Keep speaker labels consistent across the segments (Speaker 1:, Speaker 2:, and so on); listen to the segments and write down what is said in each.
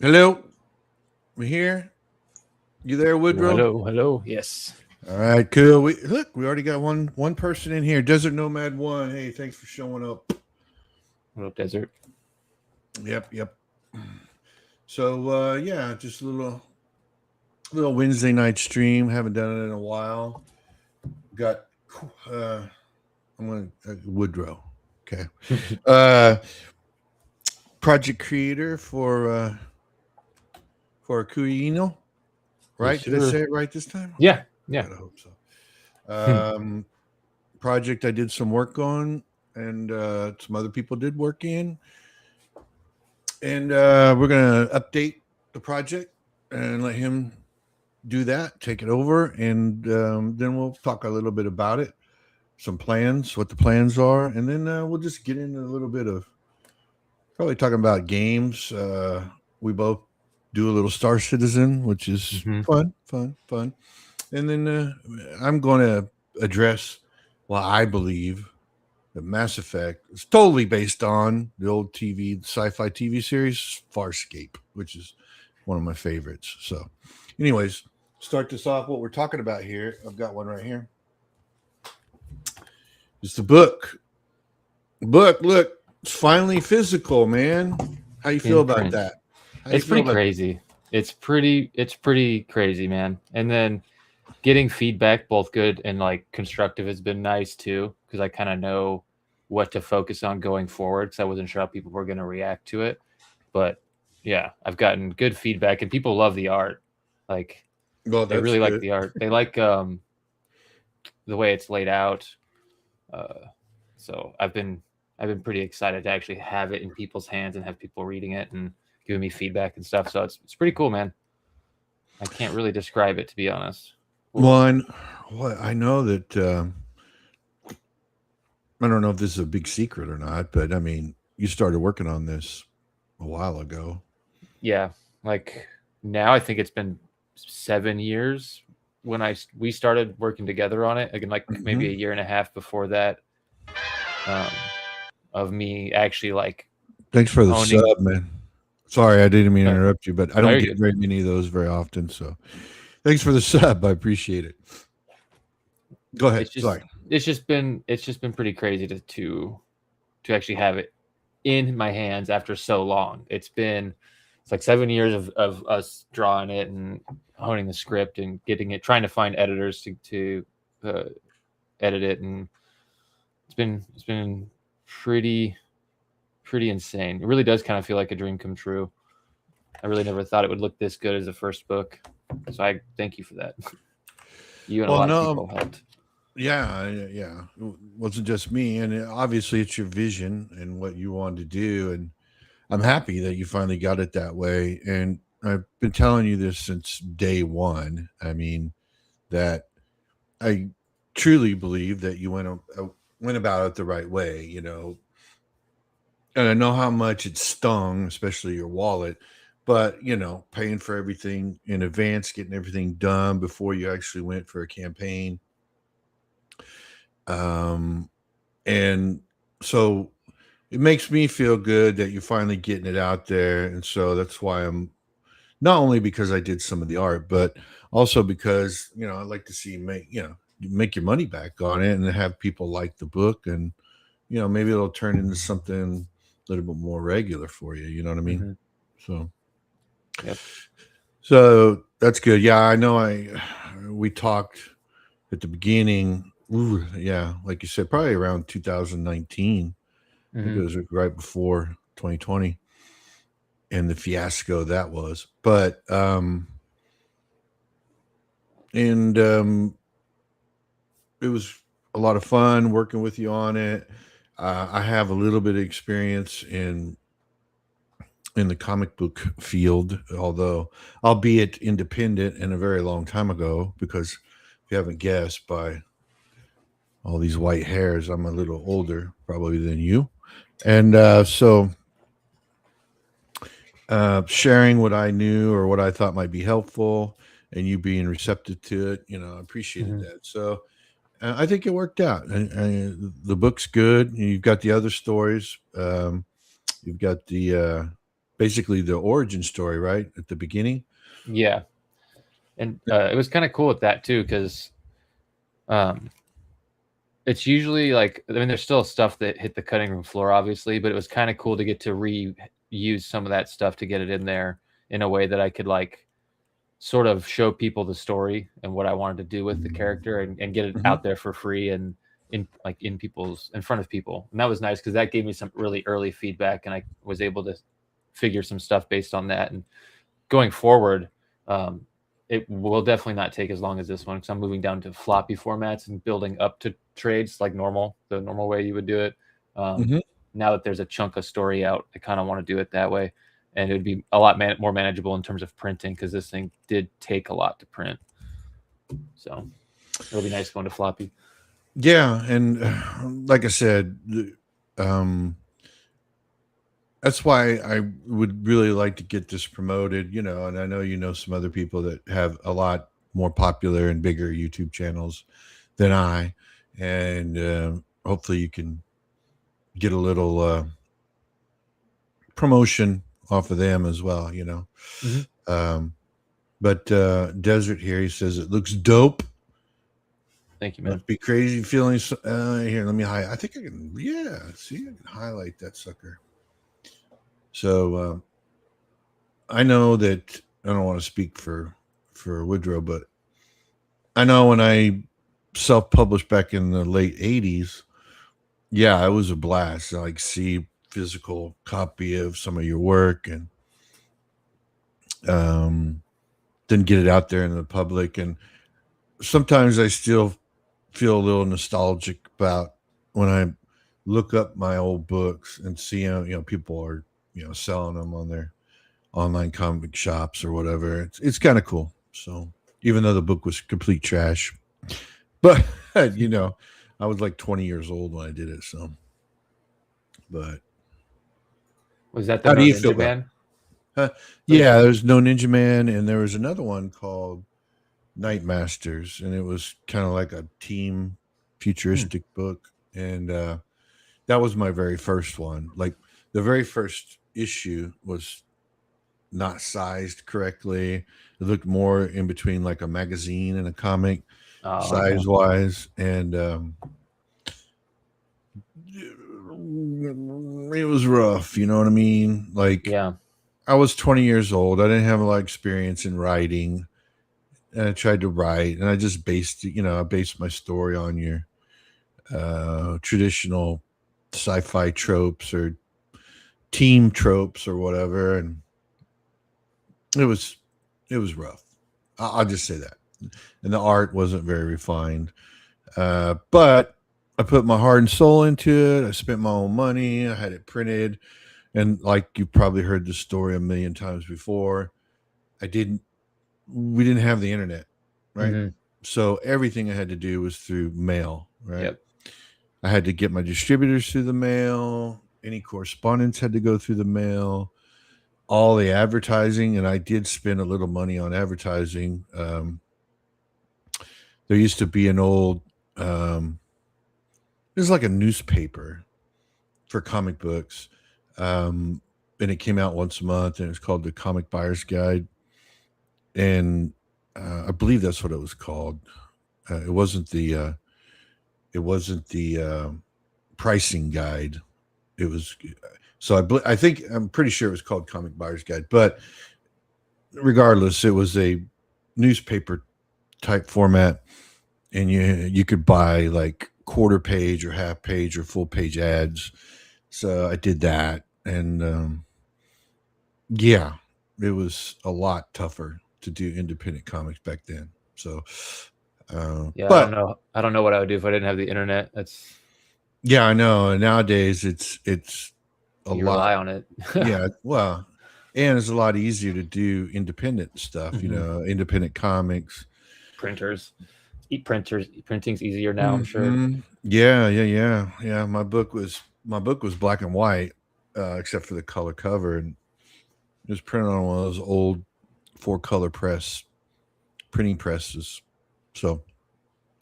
Speaker 1: Hello, we here. You there,
Speaker 2: Hello,
Speaker 1: Woodrow?
Speaker 2: hello, hello. Yes.
Speaker 1: All right, cool. We already got one person in here. Desert Nomad One. Hey, thanks for showing up.
Speaker 2: Hello, desert.
Speaker 1: Yep. So yeah, just a little Wednesday night stream. Haven't done it in a while. Got uh I'm gonna Woodrow. Okay. Uh Project creator for Okuri Inu,
Speaker 2: Yes,
Speaker 1: right? Did I say
Speaker 2: sir.
Speaker 1: it right this time? Okay.
Speaker 2: Yeah, yeah.
Speaker 1: Gotta hope so. Project I did some work on, and some other people did work in, and we're gonna update the project and let him do that, take it over, and then we'll talk a little bit about it, some plans, what the plans are, and then we'll just get into a little bit of probably talking about games. We both do a little Star Citizen, which is
Speaker 2: hmm
Speaker 1: fun, and then I'm going to address what I believe that Mass Effect is totally based on the old sci-fi TV series Farscape, which is one of my favorites. So, anyways, start this off. What we're talking about here, I've got one right here. It's the book. Look, it's finally physical, man. How you feel
Speaker 2: In
Speaker 1: about
Speaker 2: print.
Speaker 1: that? How you
Speaker 2: It's
Speaker 1: feel
Speaker 2: pretty
Speaker 1: about?
Speaker 2: crazy. It's pretty crazy, man. And then getting feedback, both good and like constructive, has been nice too, because I kind of know what to focus on going forward. Because I wasn't sure how people were going to react to it, but yeah, I've gotten good feedback, and people love the art. Like
Speaker 1: Well,
Speaker 2: they
Speaker 1: that's
Speaker 2: really like
Speaker 1: good.
Speaker 2: the art. They like the way it's laid out. Uh, so I've been pretty excited to actually have it in people's hands and have people reading it and giving me feedback and stuff. So it's pretty cool, man. I can't really describe it, to be honest. Well,
Speaker 1: One, what I know that I don't know if this is a big secret or not, but I mean, you started working on this a while ago.
Speaker 2: yeah, like now I think it's been 7 years when we started working together on it. Again, like maybe a
Speaker 1: Hmm.
Speaker 2: year and a half before that, um, of me actually like
Speaker 1: Thanks for the
Speaker 2: honing.
Speaker 1: sub, man. Sorry, I didn't mean to
Speaker 2: Uh,
Speaker 1: interrupt you, but I
Speaker 2: no,
Speaker 1: don't
Speaker 2: you're
Speaker 1: get
Speaker 2: good.
Speaker 1: very many of those very often. So thanks for the sub. I appreciate it. Go ahead.
Speaker 2: It's just
Speaker 1: Sorry.
Speaker 2: it's just been pretty crazy to actually have it in my hands after so long. It's like 7 years of us drawing it and honing the script and getting it, trying to find editors to uh, edit it, and it's been pretty insane. It really does kind of feel like a dream come true. I really never thought it would look this good as a first book, so I thank you for that. You and a
Speaker 1: Well,
Speaker 2: lot of
Speaker 1: no,
Speaker 2: people helped.
Speaker 1: yeah. It wasn't just me, and obviously it's your vision and what you wanted to do, and I'm happy that you finally got it that way. And I've been telling you this since day one. I mean, that I truly believe that you went about it the right way. And I know how much it stung, especially your wallet. But paying for everything in advance, getting everything done before you actually went for a campaign, um, and so it makes me feel good that you're finally getting it out there. And so that's why I'm not only because I did some of the art, but also because I'd like to see you make your money back on it and have people like the book, and maybe it'll turn into something a little bit more regular for you. You know what I mean?
Speaker 2: Hmm.
Speaker 1: So
Speaker 2: Yep.
Speaker 1: that's good. Yeah, I know. We talked at the beginning. Ooh, yeah, like you said, probably around 2019. I think it
Speaker 2: Hmm.
Speaker 1: was right before 2020 and the fiasco that was. But and it was a lot of fun working with you on it. I have a little bit of experience in the comic book field, although albeit independent and a very long time ago. Because if you haven't guessed by all these white hairs, I'm a little older probably than you, and so sharing what I knew or what I thought might be helpful, and you being receptive to it, I appreciated
Speaker 2: Hmm.
Speaker 1: that. So I think it worked out. And the book's good. You've got the other stories. You've got the basically the origin story, right? At the beginning.
Speaker 2: Yeah. And it was kind of cool with that too, because it's usually like, I mean, there's still stuff that hit the cutting room floor, obviously, but it was kind of cool to get to reuse some of that stuff to get it in there in a way that I could like sort of show people the story and what I wanted to do with the character and get it out there for free and in front of people. And that was nice because that gave me some really early feedback, and I was able to figure some stuff based on that. And going forward, it will definitely not take as long as this one because I'm moving down to floppy formats and building up to trades like the normal way you would do it. Now that there's a chunk of story out, I kind of want to do it that way, and it would be a lot more manageable in terms of printing because this thing did take a lot to print. So it'll be nice going to floppy.
Speaker 1: Yeah, and like I said, that's why I would really like to get this promoted, and I know some other people that have a lot more popular and bigger YouTube channels than I, and hopefully you can get a little promotion off of them as well, But Desert here, he says it looks dope.
Speaker 2: Thank you, man.
Speaker 1: Must be crazy feelings. Here, let me highlight. I think I can. Yeah, see, I can highlight that sucker. So I know that I don't want to speak for Woodrow, but I know when I self-published back in the late '80s, yeah, it was a blast. To, like, see physical copy of some of your work and then get it out there in the public. And sometimes I still feel a little nostalgic about when I look up my old books and see people are selling them on their online comic shops or whatever. It's kind of cool. So even though the book was complete trash, but I was like 20 years old when I did it. So, but
Speaker 2: was that the
Speaker 1: how do you
Speaker 2: Ninja
Speaker 1: feel
Speaker 2: Man?
Speaker 1: Yeah, there's No Ninja Man, and there was another one called Night Masters, and it was kind of like a team futuristic book, and that was my very first one. Like the very first issue was not sized correctly. It looked more in between like a magazine and a comic size wise, and it was rough. You know what I mean? Like,
Speaker 2: yeah.
Speaker 1: I was 20 years old. I didn't have a lot of experience in writing. And I tried to write, and I just based my story on your traditional sci-fi tropes or team tropes or whatever. And it was rough. I'll just say that. And the art wasn't very refined. But I put my heart and soul into it. I spent my own money. I had it printed. And like you probably heard the story a million times before, we didn't have the internet, right? So everything I had to do was through mail, right?
Speaker 2: Yep.
Speaker 1: I had to get my distributors through the mail. Any correspondence had to go through the mail. All the advertising, and I did spend a little money on advertising. There used to be an old, it was like a newspaper for comic books. And it came out once a month, and it was called the Comic Buyer's Guide. And I believe that's what it was called. It wasn't the pricing guide. It was I'm pretty sure it was called Comic Buyer's Guide. But regardless, it was a newspaper type format, and you could buy like quarter page or half page or full page ads. So I did that, and yeah, it was a lot tougher to do independent comics back then. So
Speaker 2: yeah,
Speaker 1: but
Speaker 2: I don't know what I would do if I didn't have the internet. That's
Speaker 1: yeah, I know. And nowadays it's a
Speaker 2: you
Speaker 1: lot.
Speaker 2: rely on it.
Speaker 1: Yeah, well, and it's a lot easier to do independent stuff. Independent comics,
Speaker 2: Printing's easier now, I'm sure.
Speaker 1: Yeah. My book was black and white, except for the color cover, and it was printed on one of those old 4-color printing presses. So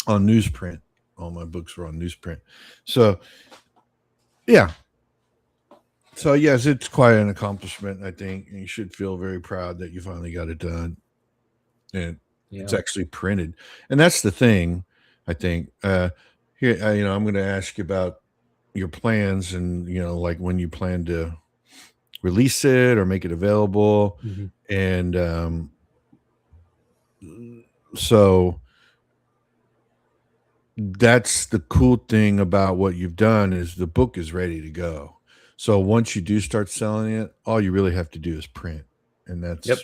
Speaker 1: on newsprint, all my books were on newsprint. So yeah, So yes, it's quite an accomplishment. I think and you should feel very proud that you finally got it done, and it's
Speaker 2: Yeah.
Speaker 1: actually printed. And that's the thing. I think here, I'm going to ask you about your plans, and like when you plan to release it or make it available,
Speaker 2: Mm-hmm.
Speaker 1: and so that's the cool thing about what you've done is the book is ready to go. So once you do start selling it, all you really have to do is print, and
Speaker 2: Yep.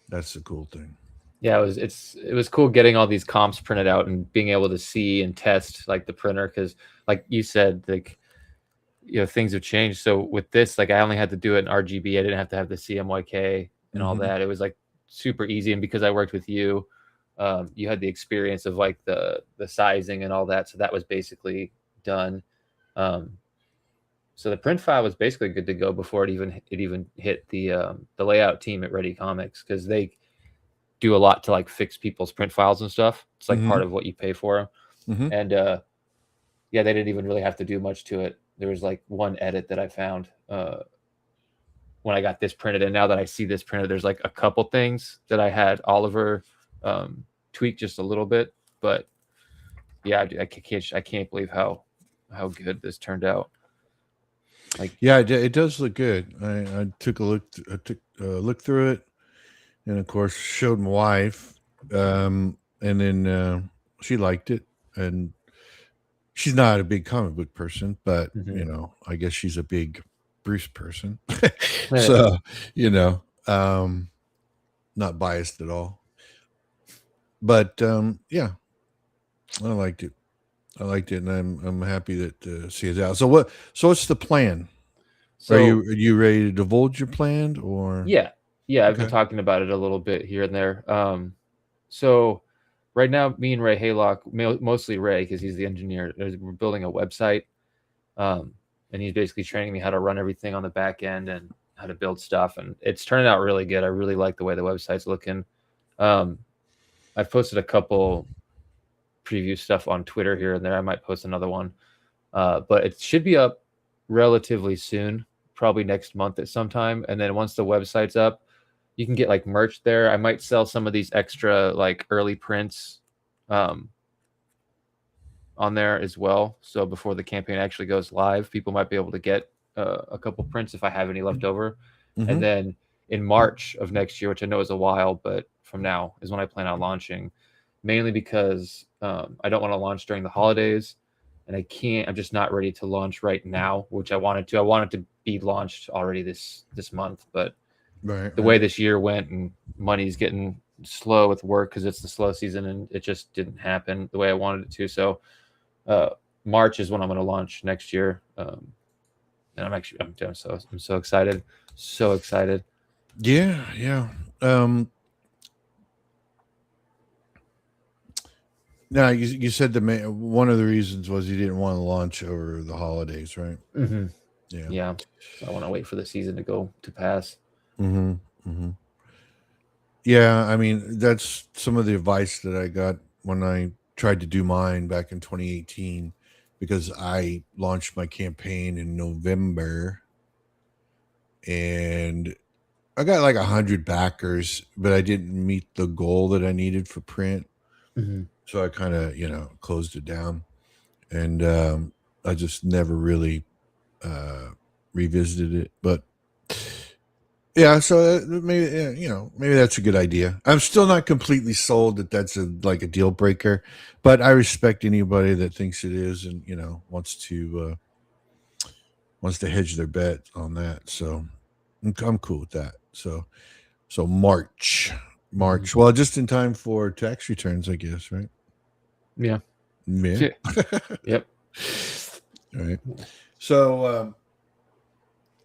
Speaker 1: that's the cool thing.
Speaker 2: Yeah, it was cool getting all these comps printed out and being able to see and test like the printer because, like you said, like things have changed. So with this, like I only had to do it in RGB. I didn't have to have the CMYK and all
Speaker 1: Mhm.
Speaker 2: that. It was like super easy. And because I worked with you, you had the experience of like the sizing and all that. So that was basically done. Um, so the print file was basically good to go before it even hit the layout team at Ready Comics because they do a lot to like fix people's print files and stuff. It's like part
Speaker 1: Mhm.
Speaker 2: of what you pay for.
Speaker 1: Mhm.
Speaker 2: And yeah, they didn't even really have to do much to it. There was like one edit that I found when I got this printed, and now that I see this printed, there's like a couple things that I had Oliver tweak just a little bit, but yeah, I can't believe how good this turned out. Like,
Speaker 1: Yeah, it does look good. I took a look. I took a look through it, and of course showed my wife, and then she liked it. And she's not a big comic book person, but
Speaker 2: mhm.
Speaker 1: I guess she's a big Bruce person. So you know, not biased at all. But yeah, I liked it. I liked it, and I'm happy that see it's out. So what? So what's the plan?
Speaker 2: So
Speaker 1: Are you ready to divulge your plan or?
Speaker 2: yeah, yeah, I've been
Speaker 1: Okay.
Speaker 2: talking about it a little bit here and there. So right now, me and Ray Haylock, mostly Ray, because he's the engineer, we're building a website, um, and he's basically training me how to run everything on the back end and how to build stuff, and it's turning out really good. I really like the way the website's looking. Um, I've posted a couple preview stuff on Twitter here and there. I might post another one, but it should be up relatively soon, probably next month at some time. And then once the website's up, you can get like merch there. I might sell some of these extra like early prints um, on there as well. So before the campaign actually goes live, people might be able to get a couple prints if I have any left over. And
Speaker 1: Mm-hmm.
Speaker 2: then in March of next year, which I know is a while, but from now is when I plan on launching, mainly because I don't want to launch during the holidays. And I can't, I'm just not ready to launch right now, which I wanted to. I wanted to be launched already this month, but
Speaker 1: Right.
Speaker 2: the way this year went and money's getting slow with work because it's the slow season and it just didn't happen the way I wanted it to. So uh, March is when I'm going to launch next year, and I'm so excited, so excited.
Speaker 1: Yeah. Yeah. Um. Now you said one of the reasons was you didn't want to launch over the holidays, right?
Speaker 2: Mm-hmm.
Speaker 1: Yeah.
Speaker 2: Yeah, so I want to wait for the season to go to pass.
Speaker 1: Mm-hmm. Mm-hmm. Yeah. I mean, that's some of the advice that I got when I tried to do mine back in 2018, because I launched my campaign in November, and I got like 100 backers, but I didn't meet the goal that I needed for print.
Speaker 2: Mm-hmm.
Speaker 1: So I kind of, closed it down, and I just never really uh, revisited it. But yeah, so maybe maybe that's a good idea. I'm still not completely sold that that's like a deal breaker, but I respect anybody that thinks it is, and wants to hedge their bet on that. So I'm cool with that. So March.
Speaker 2: Mm-hmm.
Speaker 1: March. Well, just in time for tax returns, I guess, right?
Speaker 2: Yeah.
Speaker 1: Yeah.
Speaker 2: Yeah. Yep.
Speaker 1: All right. So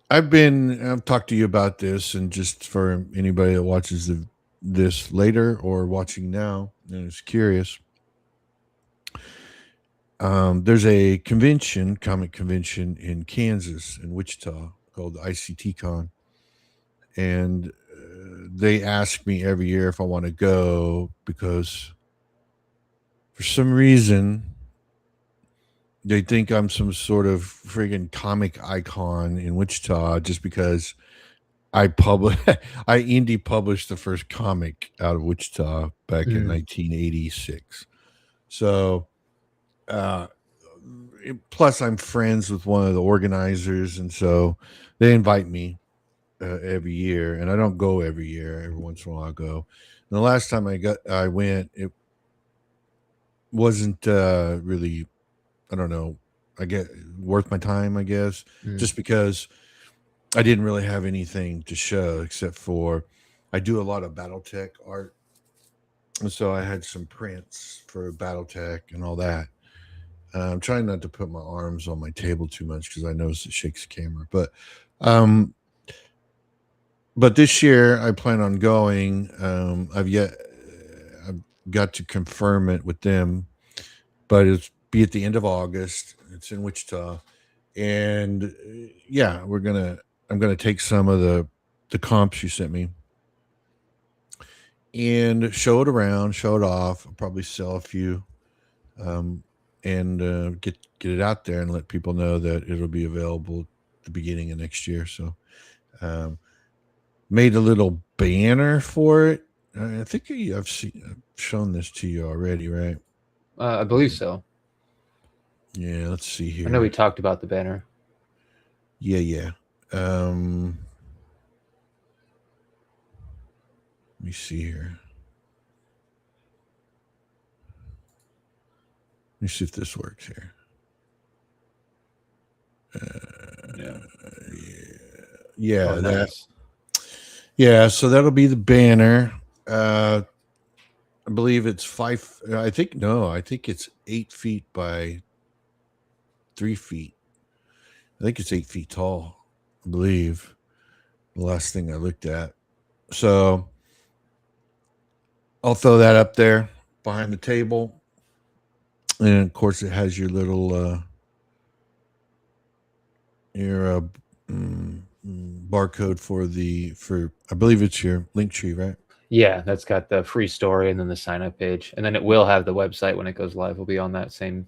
Speaker 1: I've talked to you about this, and just for anybody that watches this later or watching now and is curious, there's a comic convention in Kansas, in Wichita, called the ICT Con, and they ask me every year if I want to go, because for some reason They think I'm some sort of friggin' comic icon in Wichita just because I publish I indie published the first comic out of Wichita back in 1986. So uh plus I'm friends with one of the organizers, and so they invite me every year, and I don't go every year. Every once in a while I go. And the last time I went, it wasn't really, I don't know, I get worth my time, I guess, just because I didn't really have anything to show except for I do a lot of BattleTech art. And so I had some prints for BattleTech and all that. I'm trying not to put my arms on my table too much because I notice it shakes the camera. But this year I plan on going. I've got to confirm it with them, but it's be at the end of August. It's in Wichita, and yeah, I'm gonna take some of the comps you sent me and show it around, show it off. I'll probably sell a few, and get it out there and let people know that it'll be available at the beginning of next year. So, made a little banner for it. I think I've shown this to you already, right?
Speaker 2: I believe so.
Speaker 1: Yeah, let's see here.
Speaker 2: I know we talked about the banner.
Speaker 1: Yeah. Let me see here. Let me see if this works here. Yeah.
Speaker 2: Oh, nice.
Speaker 1: Yeah, so that'll be the banner. I believe it's 5. I think it's 8 feet by 3 feet. I think it's 8 feet tall, I believe. The last thing I looked at. So I'll throw that up there behind the table. And of course it has your little barcode for I believe it's your link tree, right?
Speaker 2: Yeah, that's got the free story and then the sign up page, and then it will have the website when it goes live. Will be on that same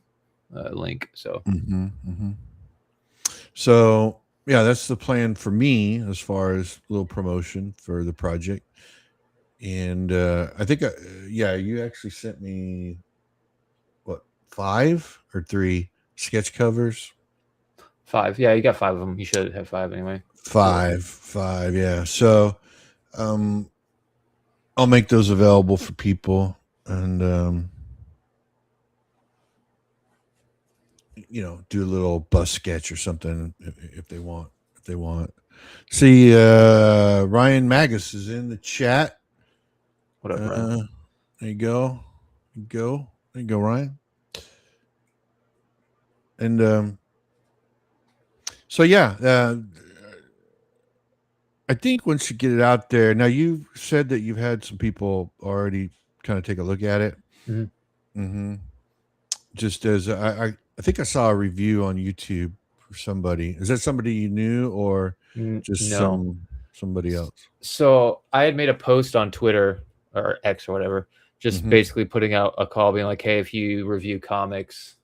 Speaker 2: link. So,
Speaker 1: So yeah, that's the plan for me as far as a little promotion for the project. And I think, you actually sent me what 5 or 3 sketch covers.
Speaker 2: 5. Yeah, you got 5 of them. You should have 5 anyway.
Speaker 1: 5. Yeah. So, I'll make those available for people, and do a little bus sketch or something if they want. See, Ryan Magus is in the chat.
Speaker 2: What up, Ryan?
Speaker 1: There you go. There you go, Ryan. And so yeah, I think once you get it out there, now you said that you've had some people already kind of take a look at it. Just as I think I saw a review on YouTube for somebody. Is that somebody you knew or just somebody else?
Speaker 2: So I had made a post on Twitter or X or whatever, just basically putting out a call being like, hey, if you review comics,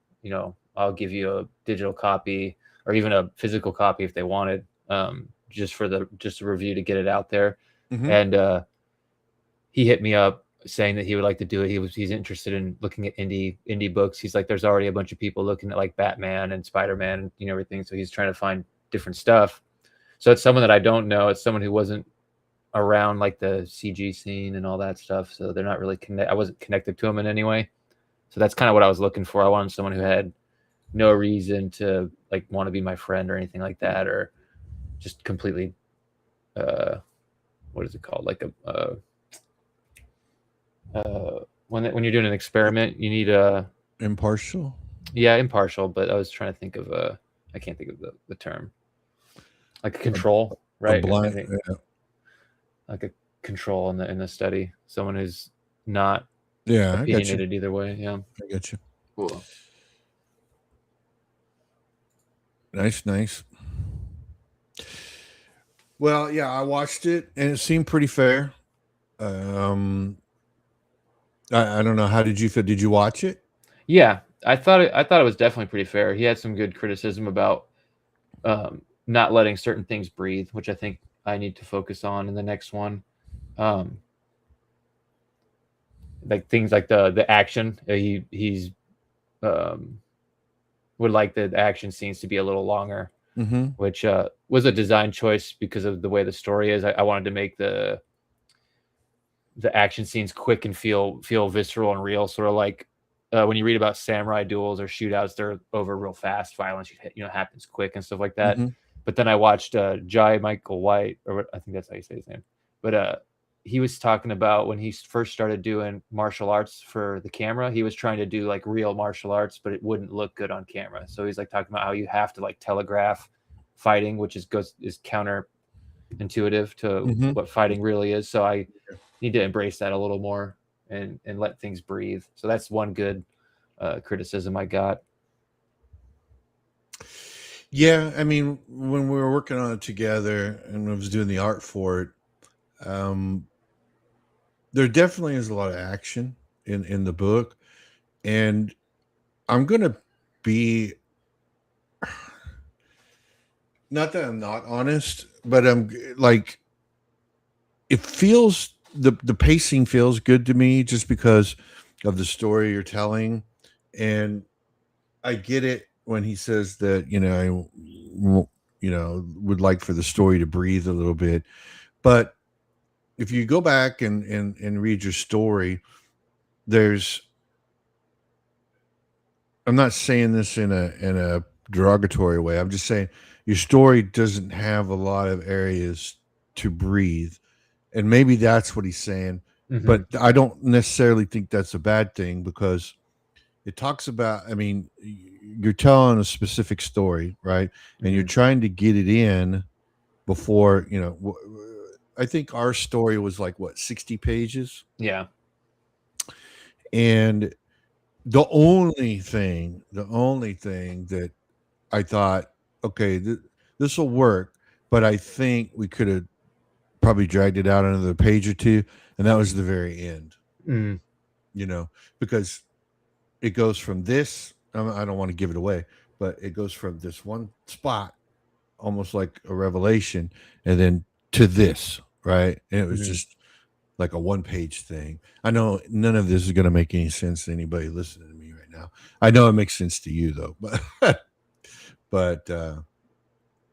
Speaker 2: I'll give you a digital copy or even a physical copy if they wanted, just a review to get it out there. And he hit me up saying that he would like to do it. He's interested in looking at indie books. He's like, there's already a bunch of people looking at like Batman and Spider-Man and everything. So he's trying to find different stuff. So it's someone that I don't know. It's someone who wasn't around like the CG scene and all that stuff. So they're not really I wasn't connected to him in any way. So that's kind of what I was looking for. I wanted someone who had no reason to like want to be my friend or anything like that, or just completely, what is it called? Like when you're doing an experiment, you need a
Speaker 1: impartial.
Speaker 2: Yeah, impartial. But I was trying to think of I can't think of the term. Like a control, right? Like a control in the study. Someone who's not opinionated either way. Yeah,
Speaker 1: I get you.
Speaker 2: Cool.
Speaker 1: Nice. Well, yeah, I watched it and it seemed pretty fair. I don't know. How did you feel? Did you watch it?
Speaker 2: Yeah. I thought it was definitely pretty fair. He had some good criticism about not letting certain things breathe, which I think I need to focus on in the next one. Like things like the action. He's would like the action scenes to be a little longer, which was a design choice because of the way the story is. I wanted to make the action scenes quick and feel visceral and real, sort of like when you read about samurai duels or shootouts, they're over real fast. Violence, happens quick and stuff like that. But then I watched Jai Michael White, or I think that's how you say his name. But he was talking about when he first started doing martial arts for the camera, he was trying to do like real martial arts, but it wouldn't look good on camera. So he's like talking about how you have to like telegraph fighting, which is counterintuitive to what fighting really is. So I need to embrace that a little more and let things breathe. So that's one good criticism I got.
Speaker 1: Yeah, I mean, when we were working on it together and I was doing the art for it, there definitely is a lot of action in the book, and I'm gonna be, not that I'm not honest, but I'm like, it feels, the pacing feels good to me just because of the story you're telling, and I get it when he says that I would like for the story to breathe a little bit, but if you go back and read your story, I'm not saying this in a derogatory way. I'm just saying your story doesn't have a lot of areas to breathe. And maybe that's what he's saying. But I don't necessarily think that's a bad thing because it talks about, I mean, you're telling a specific story, right? And you're trying to get it in before, I think our story was like 60 pages.
Speaker 2: Yeah.
Speaker 1: And the only thing that I thought, okay, this will work, but I think we could have probably dragged it out another page or two, and that was the very end. Because it goes from this, I don't want to give it away, but it goes from this one spot, almost like a revelation, and then to this, right? And it was just like a one-page thing. I know none of this is going to make any sense to anybody listening to me right now. I know it makes sense to you though, but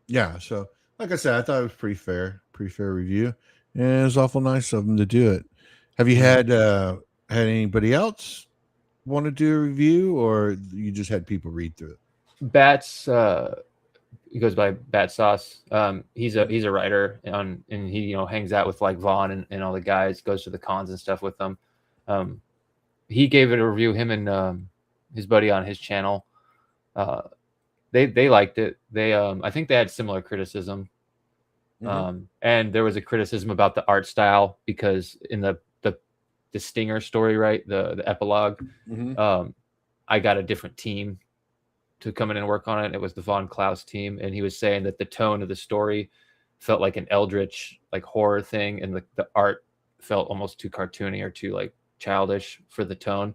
Speaker 1: yeah. So like I said, I thought it was pretty fair review, and it was awful nice of them to do it. Have you had anybody else want to do a review, or you just had people read through it?
Speaker 2: Bats, he goes by Bat Sauce. He's a writer and he hangs out with like Vaughn and all the guys, goes to the cons and stuff with them. He gave it a review, him and his buddy on his channel. They liked it. They I think they had similar criticism. And there was a criticism about the art style because in the Stinger story, right, the epilogue, I got a different team to come in and work on it. It was the Von Klaus team, and he was saying that the tone of the story felt like an eldritch, like horror thing, and the art felt almost too cartoony or too like childish for the tone.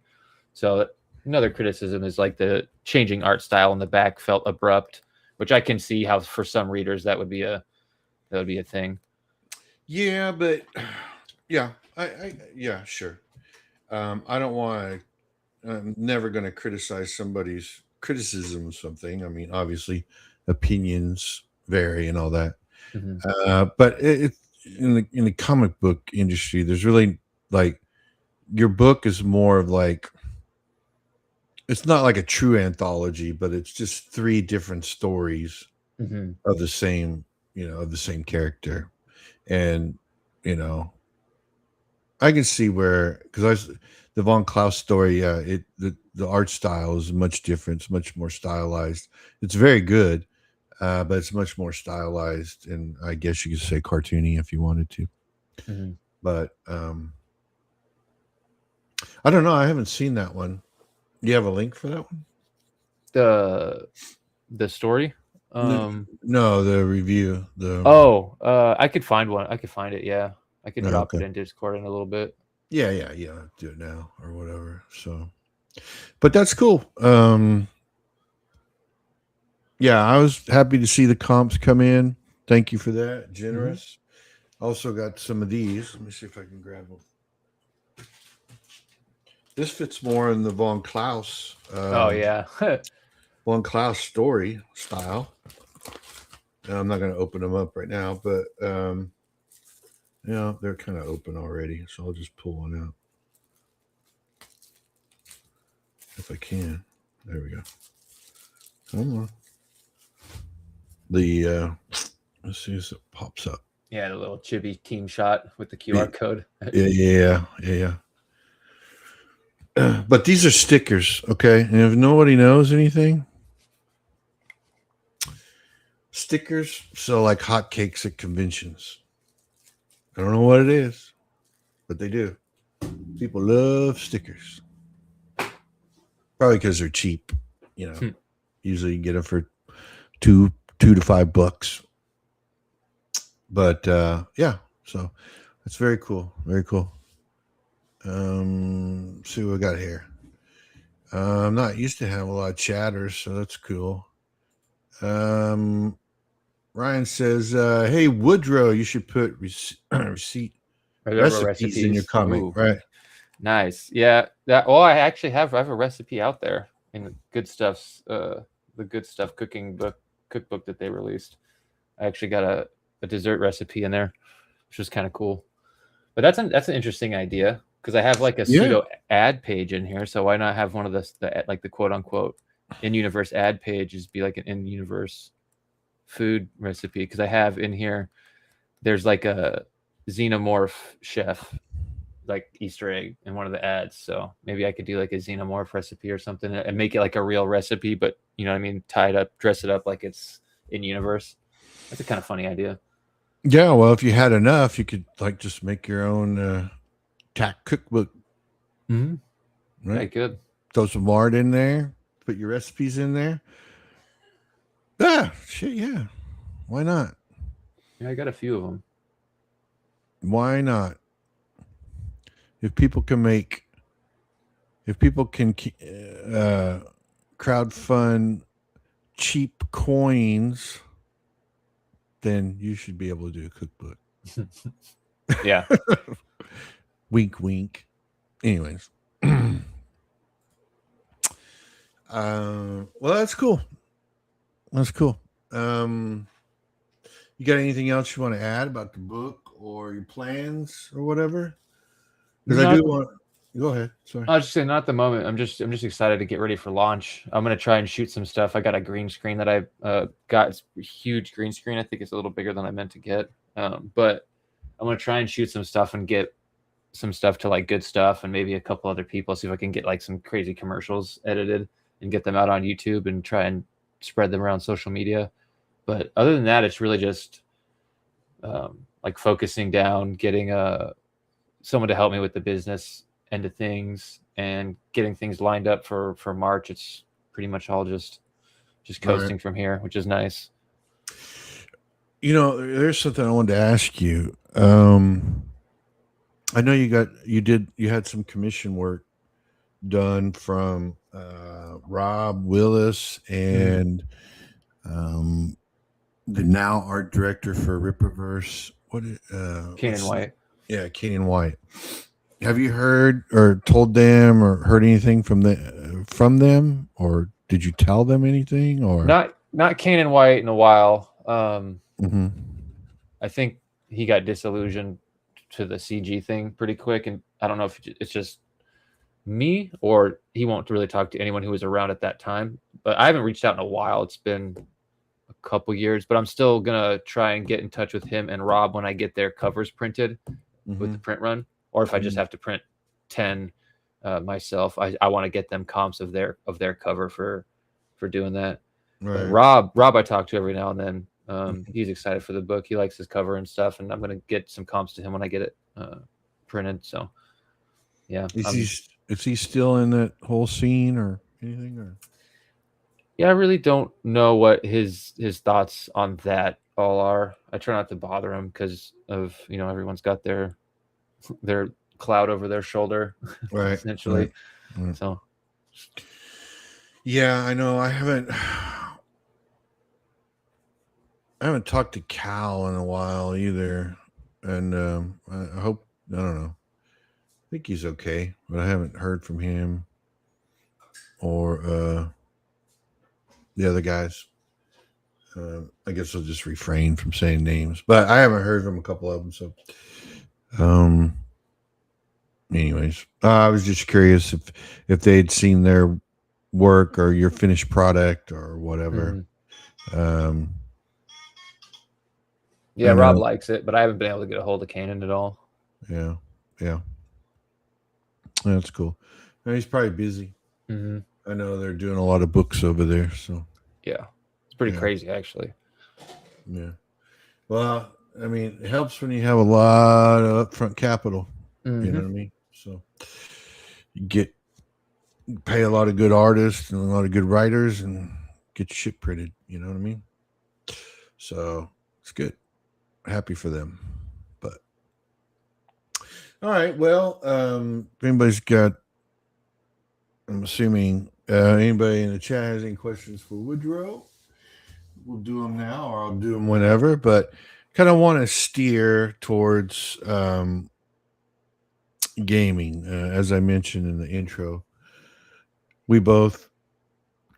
Speaker 2: So another criticism is like the changing art style in the back felt abrupt, which I can see how for some readers that would be a thing.
Speaker 1: Yeah, but yeah, yeah, sure. I don't want to. I'm never going to criticize somebody's criticism of something. I mean, obviously, opinions vary and all that. But in the comic book industry, there's really like your book is more of like, it's not like a true anthology, but it's just 3 different stories of the same, of the same character. And, I can see where, because the Von Klaus story, the art style is much different. It's much more stylized. It's very good, but it's much more stylized, and I guess you could say cartoony if you wanted to. But I don't know. I haven't seen that one. Do you have a link for that one?
Speaker 2: The story?
Speaker 1: No, the review.
Speaker 2: I could find one. I could find it. Yeah, I could drop it in Discord in a little bit.
Speaker 1: Yeah. Do it now or whatever. So, But that's cool. Yeah, I was happy to see the comps come in. Thank you for that. Generous. Also got some of these. Let me see if I can grab them. This fits more in the Von Klaus
Speaker 2: Oh yeah.
Speaker 1: Von Klaus story style. And I'm not going to open them up right now, but they're kind of open already, so I'll just pull one out if I can. There we go. Come on. Let's see if it pops up.
Speaker 2: Yeah, the little chibi team shot with the QR code.
Speaker 1: Yeah. But these are stickers, okay? And if nobody knows anything, stickers sell like hotcakes at conventions. I don't know what it is, but they do. People love stickers. Probably because they're cheap. Usually you get them for $2 to $5. But yeah, so that's very cool. Very cool. See what we got here. I'm not used to having a lot of chatters, so that's cool. Ryan says, "Hey Woodrow, you should put recipes in your comment."
Speaker 2: Ooh.
Speaker 1: Right?
Speaker 2: Nice. Yeah. I actually have a recipe out there in the Good Stuff's the Good Stuff cookbook that they released. I actually got a dessert recipe in there, which was kind of cool. But that's an interesting idea, because I have like a pseudo ad page in here, so why not have one of the like the quote unquote in-universe ad pages be like an in-universe food recipe? Because I have in here, there's like a xenomorph chef like Easter egg in one of the ads, so maybe I could do like a xenomorph recipe or something and make it like a real recipe, but you know what I mean, tie it up, dress it up like it's in universe. That's a kind of funny idea.
Speaker 1: Yeah, well, if you had enough, you could like just make your own tack cookbook.
Speaker 2: Mm-hmm.
Speaker 1: Right?
Speaker 2: Yeah, good.
Speaker 1: Throw some lard in there. Put your recipes in there. Shit, yeah. Why not?
Speaker 2: Yeah, I got a few of them.
Speaker 1: Why not? If people can crowdfund cheap coins, then you should be able to do a cookbook.
Speaker 2: Yeah.
Speaker 1: Wink, wink. Anyways. Well, that's cool. That's cool. You got anything else you want to add about the book or your plans or whatever? Because I do want. Go ahead. Sorry.
Speaker 2: I was just saying, not at the moment. I'm just excited to get ready for launch. I'm gonna try and shoot some stuff. I got a green screen that I got. It's a huge green screen. I think it's a little bigger than I meant to get. But I'm gonna try and shoot some stuff and get some stuff to like Good Stuff and maybe a couple other people. See if I can get like some crazy commercials edited and get them out on YouTube and try and spread them around social media. But other than that, it's really just like focusing down, getting someone to help me with the business end of things and getting things lined up for March. It's pretty much all just coasting from here, which is nice.
Speaker 1: There's something I wanted to ask you. I know you had some commission work done from Rob Willis and the now art director for Rippaverse.
Speaker 2: Keenan White.
Speaker 1: Yeah, Keenan White. Have you heard or told them or heard anything from them, or did you tell them anything? Or
Speaker 2: not Keenan White in a while.
Speaker 1: Mm-hmm.
Speaker 2: I think he got disillusioned to the CG thing pretty quick, and I don't know if it's just me or he won't really talk to anyone who was around at that time. But I haven't reached out in a while. It's been a couple years, but I'm still gonna try and get in touch with him and Rob when I get their covers printed with the print run, or if I just have to print 10 myself. I want to get them comps of their cover for doing that. Right. Rob I talk to every now and then. He's excited for the book. He likes his cover and stuff, and I'm gonna get some comps to him when I get it printed. So yeah.
Speaker 1: Is he still in that whole scene or anything? Or
Speaker 2: yeah, I really don't know what his thoughts on that all are. I try not to bother him because of everyone's got their cloud over their shoulder,
Speaker 1: right?
Speaker 2: essentially.
Speaker 1: Right.
Speaker 2: So
Speaker 1: Yeah, I know. I haven't talked to Cal in a while either, and I hope I don't know. I think he's okay, but I haven't heard from him or the other guys. I guess I'll just refrain from saying names, but I haven't heard from a couple of them. So, um, anyways, I was just curious if they'd seen their work or your finished product or whatever. Um,
Speaker 2: Yeah,
Speaker 1: I
Speaker 2: Rob
Speaker 1: know.
Speaker 2: likes it, but I haven't been able to get a hold of Kanan at all.
Speaker 1: Yeah, yeah, that's cool. And he's probably busy.
Speaker 2: Mm-hmm.
Speaker 1: I know they're doing a lot of books over there. So
Speaker 2: Yeah, it's pretty
Speaker 1: yeah,
Speaker 2: crazy actually.
Speaker 1: yeah. Well, I mean, it helps when you have a lot of upfront capital. You know
Speaker 2: Mm-hmm.
Speaker 1: what I mean? So you pay a lot of good artists and a lot of good writers and get your shit printed. You know what I mean? So it's good. Happy for them. But all right. Well, if anybody's got, I'm assuming anybody in the chat has any questions for Woodrow, we'll do them now or I'll do them whenever. But kind of want to steer towards gaming. As I mentioned in the intro, we both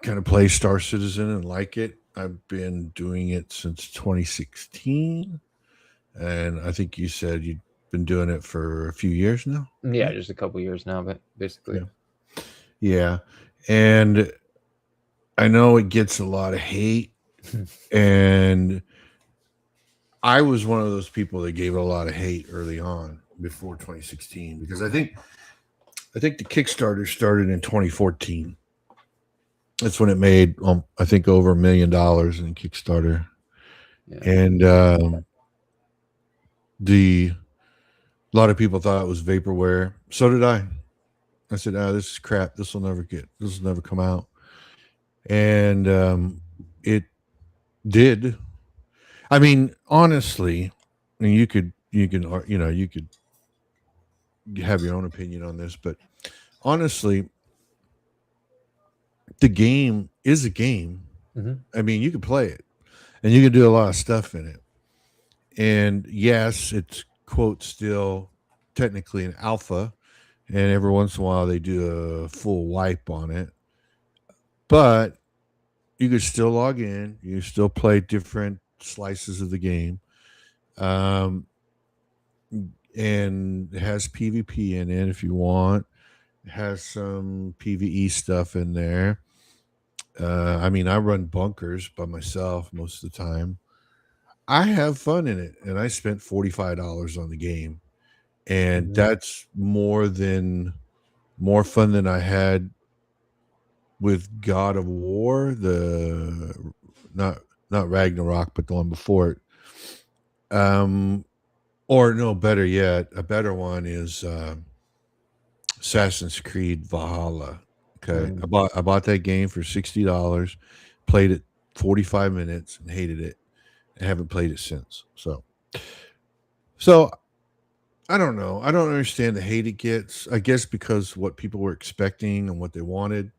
Speaker 1: kind of play Star Citizen and like it. I've been doing it since 2016, and I think you said you'd been doing it for a few years now.
Speaker 2: Yeah,
Speaker 1: Right?
Speaker 2: just a couple years now, but basically.
Speaker 1: Yeah, and I know it gets a lot of hate, and I was one of those people that gave it a lot of hate early on before 2016 because I think the Kickstarter started in 2014. That's when it made, I think, over $1 million in Kickstarter,
Speaker 2: Yeah.
Speaker 1: and a lot of people thought it was vaporware. So did I. I said, this is crap. This will never come out." And it did. I mean, honestly, and you could have your own opinion on this, but honestly, the game is a game.
Speaker 2: Mm-hmm.
Speaker 1: I mean, you can play it, and you can do a lot of stuff in it. And yes, it's quote still technically an alpha, and every once in a while they do a full wipe on it. But you could still log in. You still play different slices of the game, um, and it has PvP in it if you want. It has some PvE stuff in there. I mean, I run bunkers by myself most of the time. I have fun in it, and I spent $45 on the game, and
Speaker 2: Mm-hmm.
Speaker 1: that's more fun than I had with God of War, the not not Ragnarok, but the one before it. Or no, better yet, a better one is Assassin's Creed Valhalla. Okay,
Speaker 2: Mm-hmm.
Speaker 1: I bought that game for $60, played it 45 minutes, and hated it. I haven't played it since. So I don't know. I don't understand the hate it gets. I guess because what people were expecting and what they wanted,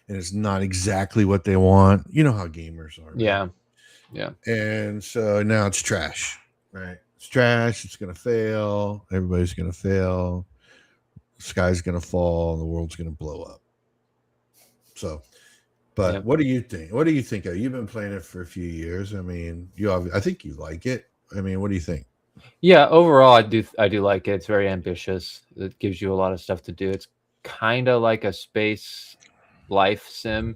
Speaker 1: and it's not exactly what they want. You know how gamers are, man.
Speaker 2: Yeah. Yeah.
Speaker 1: And so now it's trash, right? It's trash. It's gonna fail. Everybody's gonna fail. The sky's gonna fall. And the world's gonna blow up. So, but
Speaker 2: Yeah.
Speaker 1: what do you think? What do you think? You've been playing it for a few years. I mean, I think you like it. I mean, what do you think?
Speaker 2: Yeah, overall I do like it. It's very ambitious. It gives you a lot of stuff to do. It's kind of like a space life sim.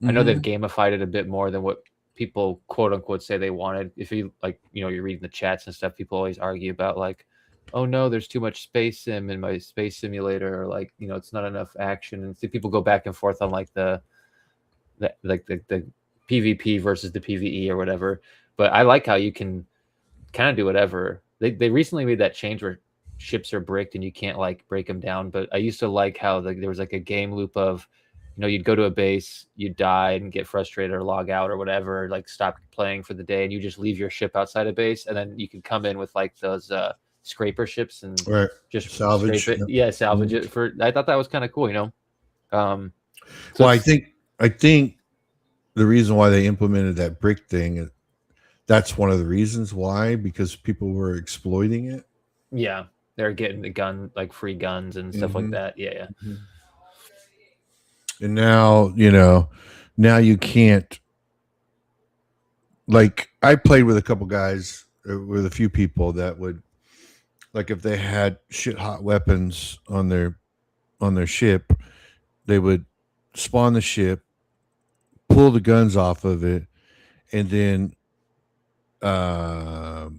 Speaker 2: I know they've gamified it a bit more than what people quote unquote say they wanted. If you like, you're reading the chats and stuff, people always argue about like, oh no, there's too much space sim in my space simulator, or like, it's not enough action. And see people go back and forth on like the PvP versus the PvE or whatever. But I like how you can kind of do whatever. They recently made that change where ships are bricked and you can't like break them down. But I used to like how there was like a game loop of, you'd go to a base, you'd die and get frustrated or log out or whatever, like stop playing for the day, and you just leave your ship outside a base, and then you could come in with like those scraper ships and
Speaker 1: Right.
Speaker 2: just
Speaker 1: Salvage.
Speaker 2: scrape it.
Speaker 1: Yep.
Speaker 2: Yeah, salvage it for. I thought that was kind of cool, So
Speaker 1: Well, I think the reason why they implemented that brick thing, that's one of the reasons why, because people were exploiting it.
Speaker 2: yeah, they're getting the gun, like free guns and stuff like
Speaker 1: Hmm.
Speaker 2: that. Yeah,
Speaker 1: And now, now you can't, like, I played with a couple guys, with a few people that would, like, if they had shit hot weapons on their ship, they would spawn the ship, pull the guns off of it, and then uh,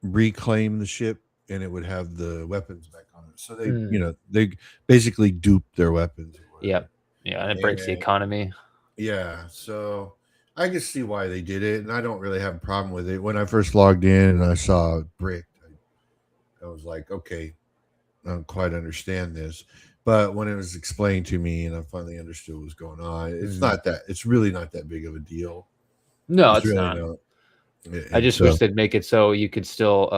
Speaker 1: reclaim the ship, and it would have the weapons back on it. So they,
Speaker 2: yeah.
Speaker 1: they basically duped their weapons or whatever.
Speaker 2: Yep. Yeah, and it breaks the
Speaker 1: And
Speaker 2: economy.
Speaker 1: yeah, so I can see why they did it, and I don't really have a problem with it. When I first logged in and I saw brick, I was like, okay, I don't quite understand this. But when it was explained to me and I finally understood what was going on,
Speaker 2: Mhm.
Speaker 1: it's really not that big of a deal.
Speaker 2: No,
Speaker 1: It's
Speaker 2: it's
Speaker 1: really
Speaker 2: not.
Speaker 1: not.
Speaker 2: I
Speaker 1: And
Speaker 2: just wish
Speaker 1: so,
Speaker 2: they'd make it so you could still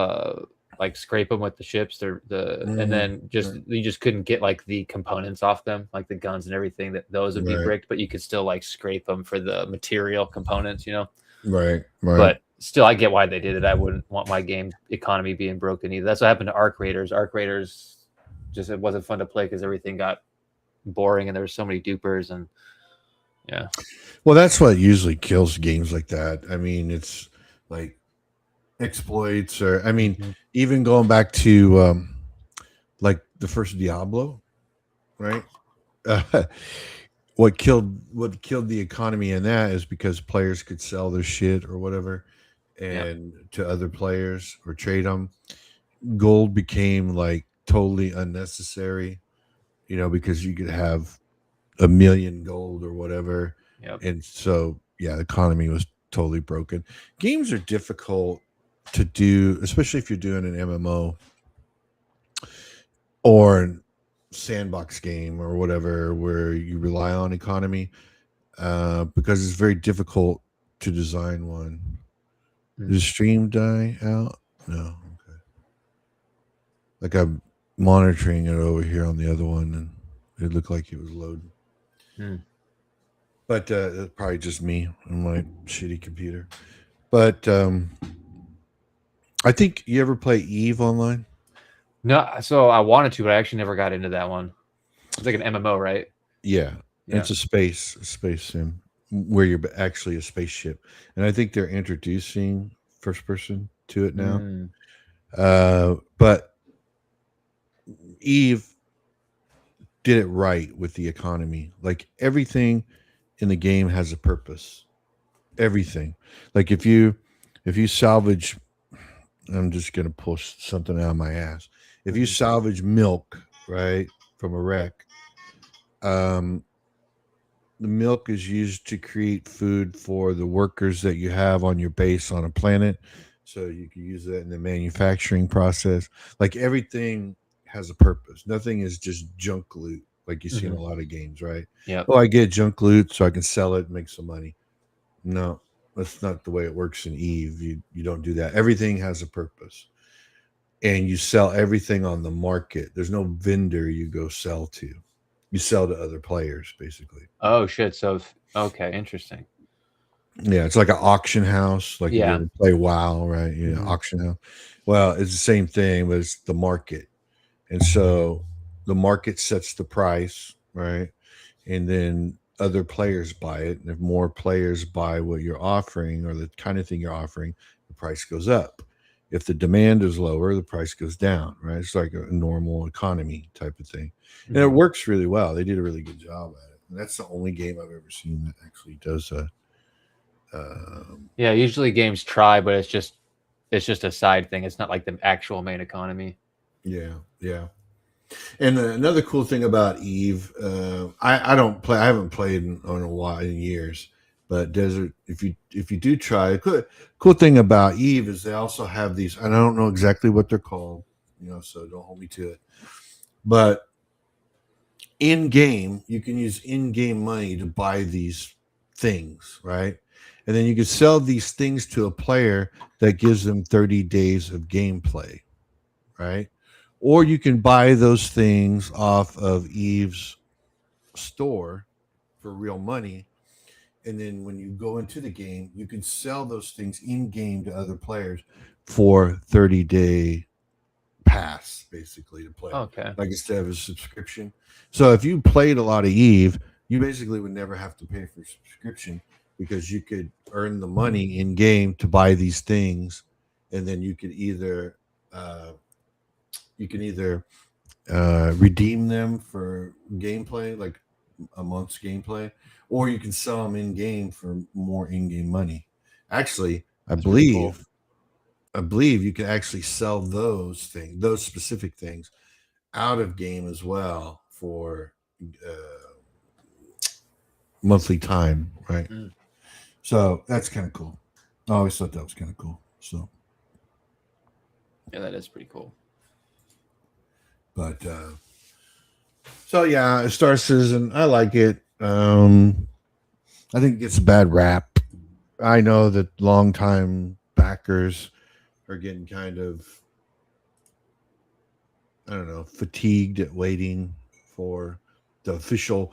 Speaker 2: like scrape them with the ships. And
Speaker 1: mhm,
Speaker 2: then just
Speaker 1: right,
Speaker 2: you just couldn't get like the components off them, like the guns and everything. That those would be
Speaker 1: right,
Speaker 2: bricked, but you could still like scrape them for the material components, you know.
Speaker 1: right, right.
Speaker 2: But still, I get why they did it. I wouldn't want my game economy being broken either. That's what happened to Arc Raiders. Arc Raiders just it wasn't fun to play because everything got boring and there were so many dupers and yeah.
Speaker 1: Well, that's what usually kills games like that. I mean, it's like exploits, or I mean,
Speaker 2: Mhm.
Speaker 1: even going back to like the first Diablo, right? Uh, what killed the economy in that is because players could sell their shit or whatever,
Speaker 2: Yeah.
Speaker 1: and to other players or trade them. Gold became like totally unnecessary, because you could have a million gold or whatever,
Speaker 2: Yep.
Speaker 1: and so yeah, the economy was totally broken. Games are difficult to do, especially if you're doing an MMO or an sandbox game or whatever, where you rely on economy, because it's very difficult to design one. Did the
Speaker 2: Mhm.
Speaker 1: stream die out? No. Okay. Like, I'm monitoring it over here on the other one, and it looked like it was loading.
Speaker 2: Mm.
Speaker 1: But it's probably just me and my shitty computer. But I think, you ever play Eve online?
Speaker 2: No, so I wanted to, but I actually never got into that one. It's like an MMO, right?
Speaker 1: Yeah,
Speaker 2: Yeah.
Speaker 1: it's a space sim where you're actually a spaceship, and I think they're introducing first person to it now.
Speaker 2: Mm.
Speaker 1: But Eve did it right with the economy. Like, everything in the game has a purpose. Everything. Like, if you salvage, I'm just gonna push something out of my ass. If you
Speaker 2: Mhm.
Speaker 1: salvage milk, right, from a wreck, um, the milk is used to create food for the workers that you have on your base on a planet. So you can use that in the manufacturing process. Like, everything has a purpose. Nothing is just junk loot like you see in a
Speaker 2: Mhm.
Speaker 1: lot of games, right?
Speaker 2: Yep.
Speaker 1: Oh, I get junk loot so I can sell it and make some money. No, that's not the way it works in Eve. You don't do that. Everything has a purpose. And you sell everything on the market. There's no vendor you go sell to. You sell to other players, basically.
Speaker 2: Oh shit. Okay, interesting.
Speaker 1: Yeah, it's like an auction house. Like, if you
Speaker 2: Yeah.
Speaker 1: ever play WoW, right?
Speaker 2: Mhm.
Speaker 1: Auction house. Well, it's the same thing, but it's the market. And so the market sets the price, right? And then other players buy it. And if more players buy what you're offering, or the kind of thing you're offering, the price goes up. If the demand is lower, the price goes down, right? It's like a normal economy type of thing. And it
Speaker 2: Mhm.
Speaker 1: works really well. They did a really good job at it. And that's the only game I've ever seen that actually does that.
Speaker 2: Yeah. Usually games try, but it's just a side thing. It's not like the actual main economy.
Speaker 1: Yeah, yeah. And another cool thing about Eve, I don't play. I haven't played in a while, in years. But Desert, if you do try, cool thing about Eve is they also have these. And I don't know exactly what they're called, so don't hold me to it. But in game, you can use in game money to buy these things, right? And then you can sell these things to a player that gives them 30 days of gameplay, right? Or you can buy those things off of Eve's store for real money. And then when you go into the game, you can sell those things in game to other players for 30-day pass, basically, to play.
Speaker 2: Okay.
Speaker 1: Like instead of a subscription. So if you played a lot of Eve, you basically would never have to pay for subscription because you could earn the money in game to buy these things, and then you could either uh, redeem them for gameplay, like a month's gameplay, or you can sell them in game for more in-game money. Actually,
Speaker 2: That's pretty cool.
Speaker 1: I believe you can actually sell those specific things, out of game as well for monthly time, right?
Speaker 2: Mm.
Speaker 1: So that's kind of cool. I always thought that was kind of cool. So,
Speaker 2: Yeah, that is pretty cool.
Speaker 1: but so yeah, Star Citizen, I like it. I think it gets a bad rap. I know that longtime backers are getting kind of, I don't know, fatigued at waiting for the official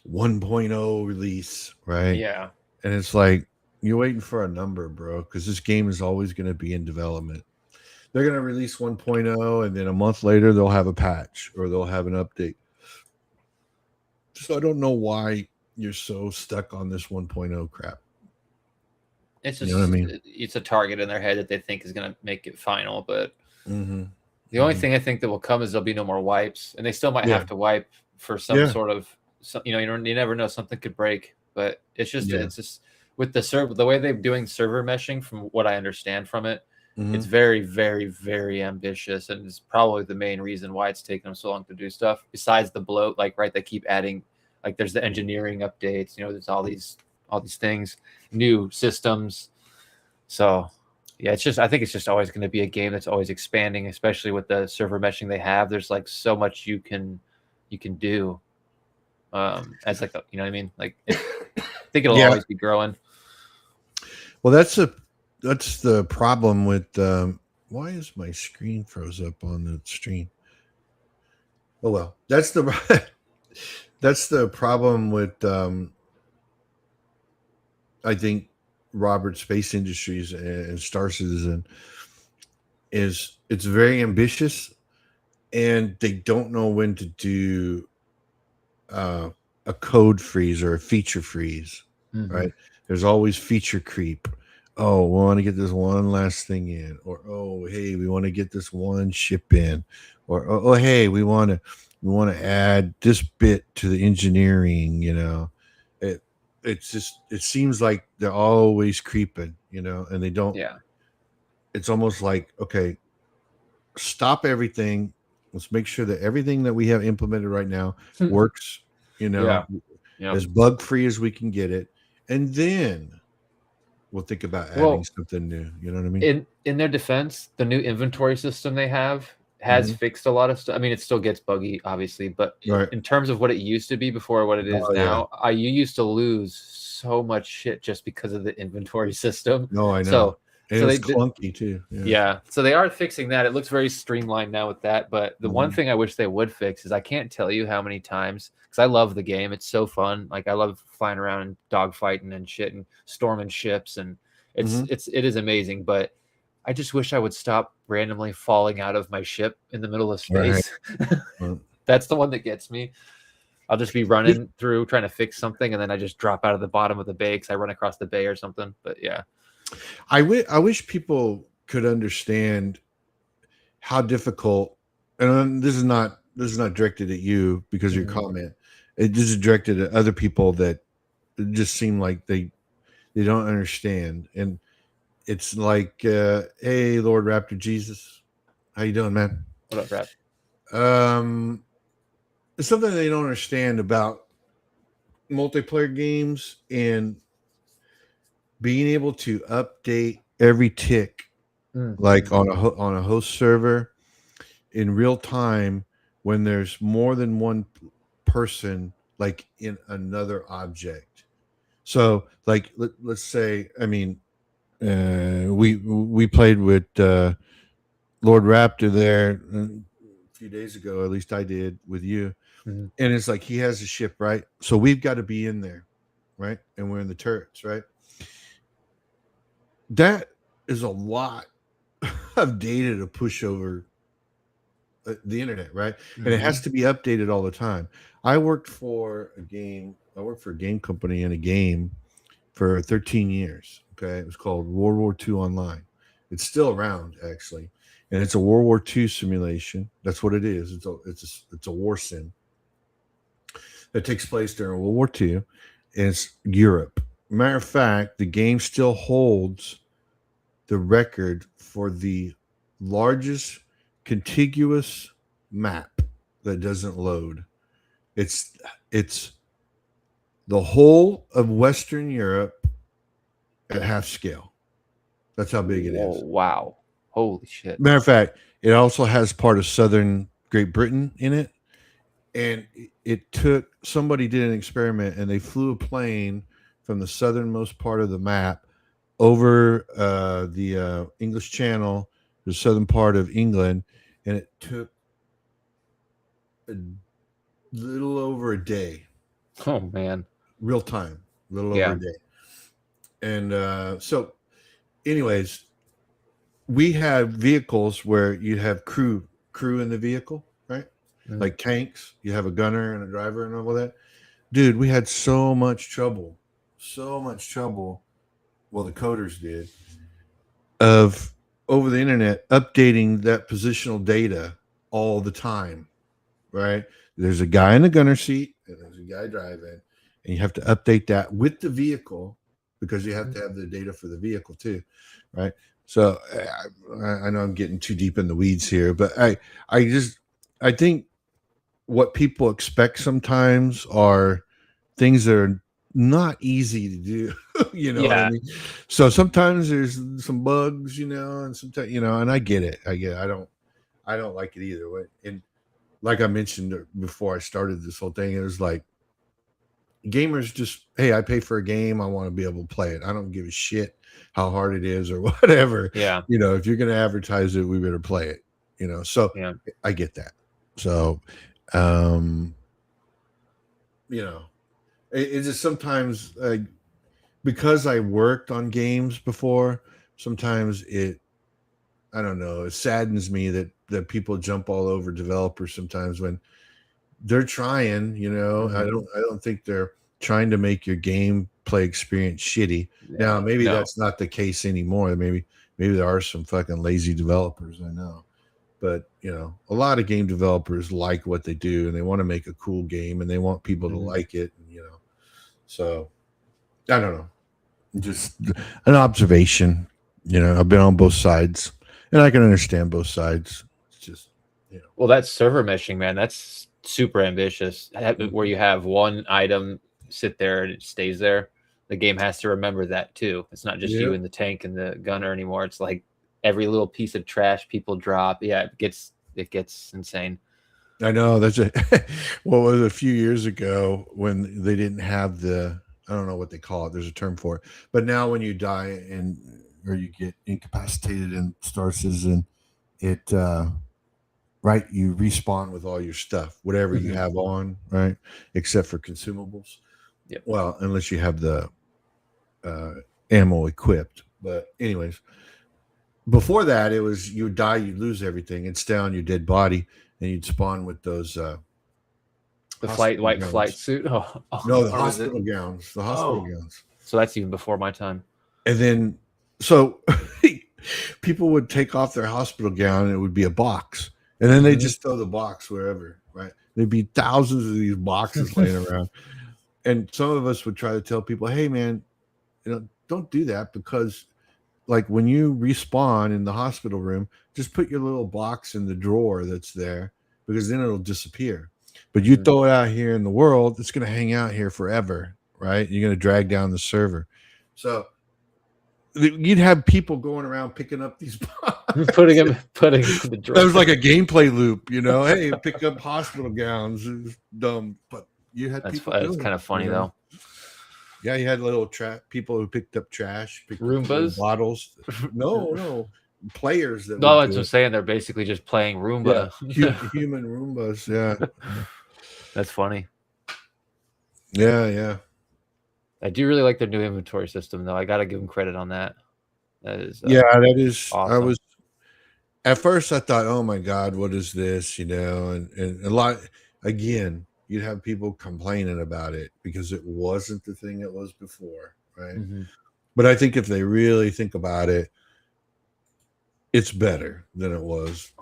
Speaker 1: 1.0 release, right?
Speaker 2: Yeah.
Speaker 1: And it's like, you're waiting for a number, bro, because this game is always going to be in development. They're going to release 1.0, and then a month later, they'll have a patch or they'll have an update. So I don't know why you're so stuck on this 1.0 crap.
Speaker 2: It's just,
Speaker 1: You know what I mean?
Speaker 2: it's a target in their head that they think is going to make it final. But
Speaker 1: Mm-hmm.
Speaker 2: the only thing I think that will come is there'll be no more wipes, and they still might
Speaker 1: Yeah.
Speaker 2: have to wipe for some
Speaker 1: Yeah.
Speaker 2: sort of, you never know, something could break. But it's just
Speaker 1: Yeah.
Speaker 2: it's just with the way they're doing server meshing, from what I understand from it,
Speaker 1: Mhm.
Speaker 2: it's very, very, very ambitious, and it's probably the main reason why it's taken them so long to do stuff. Besides the bloat, like, right, they keep adding, like, there's the engineering updates. There's all these things, new systems. So yeah, I think it's just always going to be a game that's always expanding, especially with the server meshing they have. There's like so much you can do, as like you know what I mean? Like, I think it'll
Speaker 1: Yeah.
Speaker 2: always be growing.
Speaker 1: Well, that's the problem with why is my screen froze up on the stream? Oh well, that's the that's the problem with I think Robert Space Industries and Star Citizen is it's very ambitious, and they don't know when to do a code freeze or a feature freeze.
Speaker 2: Mhm.
Speaker 1: Right? There's always feature creep. Oh, we want to get this one last thing in, or oh, hey, we want to get this one ship in, or oh, hey, we want to add this bit to the engineering. It seems like they're always creeping, and they don't.
Speaker 2: Yeah.
Speaker 1: It's almost like, okay, stop everything. Let's make sure that everything that we have implemented right now works.
Speaker 2: Yeah.
Speaker 1: As bug free as we can get it, and then we'll think about adding something new. You know what I mean?
Speaker 2: In their defense, the new inventory system they have has fixed a lot of stuff. I mean, it still gets buggy, obviously, but
Speaker 1: Right.
Speaker 2: in terms of what it used to be before what it is now, you used to lose so much shit just because of the inventory system.
Speaker 1: No, I know.
Speaker 2: So
Speaker 1: it's clunky too.
Speaker 2: Yeah. So they are fixing that. It looks very streamlined now with that. But the one thing I wish they would fix is, I can't tell you how many times, because I love the game. It's so fun. Like, I love flying around and dogfighting and shit and storming ships, and it is amazing. But I just wish I would stop randomly falling out of my ship in the middle of space. Right. That's the one that gets me. I'll just be running through trying to fix something, and then I just drop out of the bottom of the bay because I run across the bay or something. But yeah.
Speaker 1: I wish people could understand how difficult, and this is not directed at you because of your comment. It is directed at other people that just seem like they don't understand. And it's like, hey, Lord Raptor Jesus, how you doing, man?
Speaker 2: What up, Rap?
Speaker 1: It's something they don't understand about multiplayer games and being able to update every tick, like on a host server in real time, when there's more than one person, like in another object. So, like, let's say, I mean, we played with Lord Raptor there few days ago. At least I did with you.
Speaker 2: Mhm.
Speaker 1: And it's like he has a ship, right? So we've got to be in there, right? And we're in the turrets, right? That is a lot of data to push over the internet, right? And it has to be updated all the time. I worked for a game company in a game for 13 years. Okay. It was called World War II Online. It's still around, actually. And it's a World War II simulation. That's what it is. It's a war sim that takes place during World War II. And it's Europe. Matter of fact, the game still holds the record for the largest contiguous map that doesn't load. It's the whole of Western Europe at half scale. That's how big it is.
Speaker 2: Oh, wow. Holy shit.
Speaker 1: Matter of fact, it also has part of southern Great Britain in it. And it took somebody did an experiment and they flew a plane from the southernmost part of the map over the English Channel, the southern part of England, and it took a little over a day.
Speaker 2: Oh man.
Speaker 1: Real time, a little
Speaker 2: Yeah.
Speaker 1: over a day. And so, anyways, we have vehicles where you have crew in the vehicle, right? Like tanks. You have a gunner and a driver and all of that. Dude, we had so much trouble. Well, the coders did, of over the internet updating that positional data all the time, right? There's a guy in the gunner seat and there's a guy driving, and you have to update that with the vehicle because you have to have the data for the vehicle too, right? So I know I'm getting too deep in the weeds here, but I think what people expect sometimes are things that are not easy to do. You know what I mean? So sometimes there's some bugs, and sometimes, and I get it. I don't like it either. And like I mentioned before I started this whole thing, it was like gamers just, hey, I pay for a game. I want to be able to play it. I don't give a shit how hard it is or whatever.
Speaker 2: Yeah.
Speaker 1: If you're going to advertise it, we better play it, so
Speaker 2: Yeah.
Speaker 1: I get that. So, it's just sometimes because I worked on games before, sometimes it saddens me that people jump all over developers sometimes when they're trying, I don't think they're trying to make your gameplay experience shitty. Now, maybe that's not the case anymore. Maybe there are some fucking lazy developers, I know. But, a lot of game developers like what they do and they want to make a cool game and they want people to like it. And, so I don't know. Just an observation. I've been on both sides and I can understand both sides. It's just,
Speaker 2: Well, that's server meshing, man. That's super ambitious. Where you have one item sit there and it stays there. The game has to remember that too. It's not just you and the tank and the gunner anymore. It's like every little piece of trash people drop. Yeah, it gets insane.
Speaker 1: I know. That's what was a few years ago when they didn't have I don't know what they call it. There's a term for it. But now when you die or you get incapacitated in Star Citizen, it right, you respawn with all your stuff, whatever you have on, right, except for consumables.
Speaker 2: Yep.
Speaker 1: Well, unless you have the ammo equipped. But anyways, before that, it was you would die, you'd lose everything, and stay on your dead body, and you'd spawn with those
Speaker 2: the white flight suit. Oh,
Speaker 1: no, the hospital gowns. The hospital gowns.
Speaker 2: So that's even before my time.
Speaker 1: And then, so people would take off their hospital gown, and it would be a box, and then they just throw the box wherever. Right? There'd be thousands of these boxes laying around, and some of us would try to tell people, "Hey, man, don't do that because." Like when you respawn in the hospital room, just put your little box in the drawer that's there because then it'll disappear. But you throw it out here in the world, it's going to hang out here forever, right? You're going to drag down the server. So you'd have people going around picking up these boxes.
Speaker 2: putting them in the drawer.
Speaker 1: That was like a gameplay loop, Hey, pick up hospital gowns. It was dumb, but you had people.
Speaker 2: That's kind of funny though.
Speaker 1: Yeah, you had little people who picked up trash,
Speaker 2: Roombas,
Speaker 1: bottles. No, players that
Speaker 2: No,
Speaker 1: would
Speaker 2: that's
Speaker 1: do
Speaker 2: what I'm
Speaker 1: it.
Speaker 2: saying. They're basically just playing
Speaker 1: Yeah,
Speaker 2: Roomba.
Speaker 1: human Roombas. Yeah,
Speaker 2: That's funny.
Speaker 1: yeah.
Speaker 2: I do really like their new inventory system, though. I got to give them credit on that. That is
Speaker 1: Yeah, that is. I
Speaker 2: awesome.
Speaker 1: was at first. I thought, "Oh my God, what is this?" And a lot. Again, you'd have people complaining about it because it wasn't the thing it was before, right?
Speaker 2: Mm-hmm.
Speaker 1: But I think if they really think about it, it's better than it was.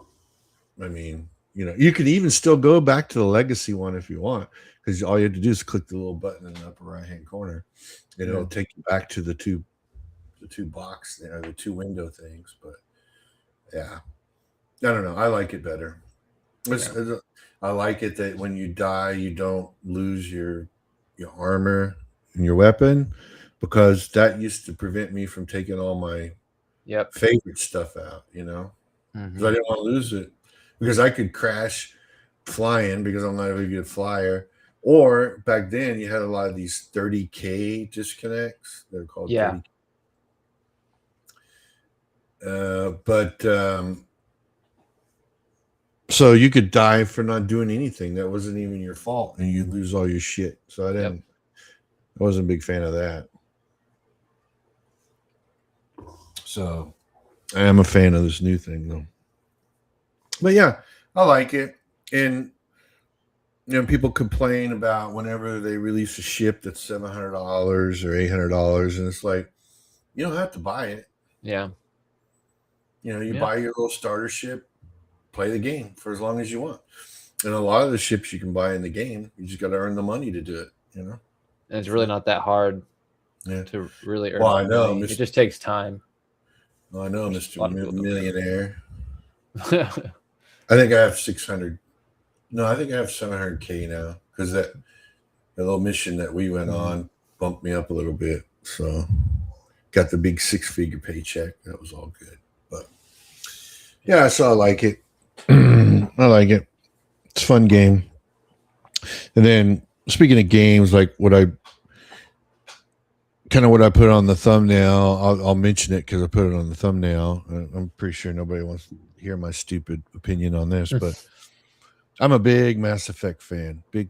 Speaker 1: I mean, you could even still go back to the legacy one if you want, because all you have to do is click the little button in the upper right hand corner, and it'll take you back to the two box, the two window things. But yeah, I don't know. I like it better. I like it that when you die, you don't lose your armor and your weapon, because that used to prevent me from taking all my favorite stuff out. Because I didn't want to lose it, because I could crash flying because I'm not a very good flyer. Or back then, you had a lot of these 30K disconnects. They're called 30K. So you could die for not doing anything that wasn't even your fault, and you lose all your shit. So I wasn't a big fan of that. So I am a fan of this new thing, though. But yeah, I like it. And people complain about whenever they release a ship that's $700 or $800, and it's like, you don't have to buy it.
Speaker 2: Yeah.
Speaker 1: You buy your little starter ship, play the game for as long as you want. And a lot of the ships you can buy in the game, you just got to earn the money to do it.
Speaker 2: And it's really not that hard to really earn.
Speaker 1: Well, I know,
Speaker 2: money. It just takes time.
Speaker 1: Well, I know, Mr. Millionaire. I think I have 600. No, I think I have 700K now, because that little mission that we went on bumped me up a little bit. So got the big 6-figure paycheck. That was all good. But yeah, so I like it. I like it. It's a fun game. And then speaking of games, like what I put on the thumbnail, I'll mention it because I put it on the thumbnail. I'm pretty sure nobody wants to hear my stupid opinion on this, but I'm a big Mass Effect fan. Big.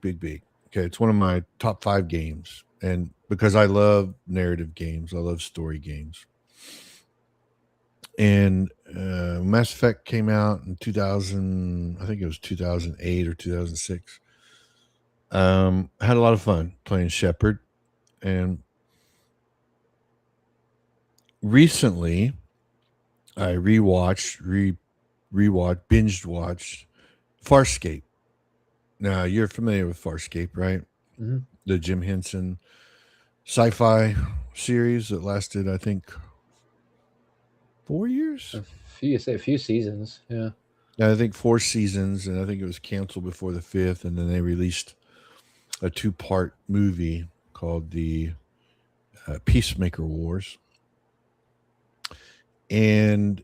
Speaker 1: Okay, it's one of my top 5 games. And because I love narrative games, I love story games. And Mass Effect came out in 2000, I think it was 2008 or 2006. I had a lot of fun playing Shepard. And recently, I binged watched Farscape. Now, you're familiar with Farscape, right?
Speaker 2: Mm-hmm.
Speaker 1: The Jim Henson sci-fi series that lasted, I think, 4 years?
Speaker 2: A few seasons, yeah.
Speaker 1: I think 4 seasons, and I think it was canceled before the 5th, and then they released a 2-part movie called the Peacemaker Wars. And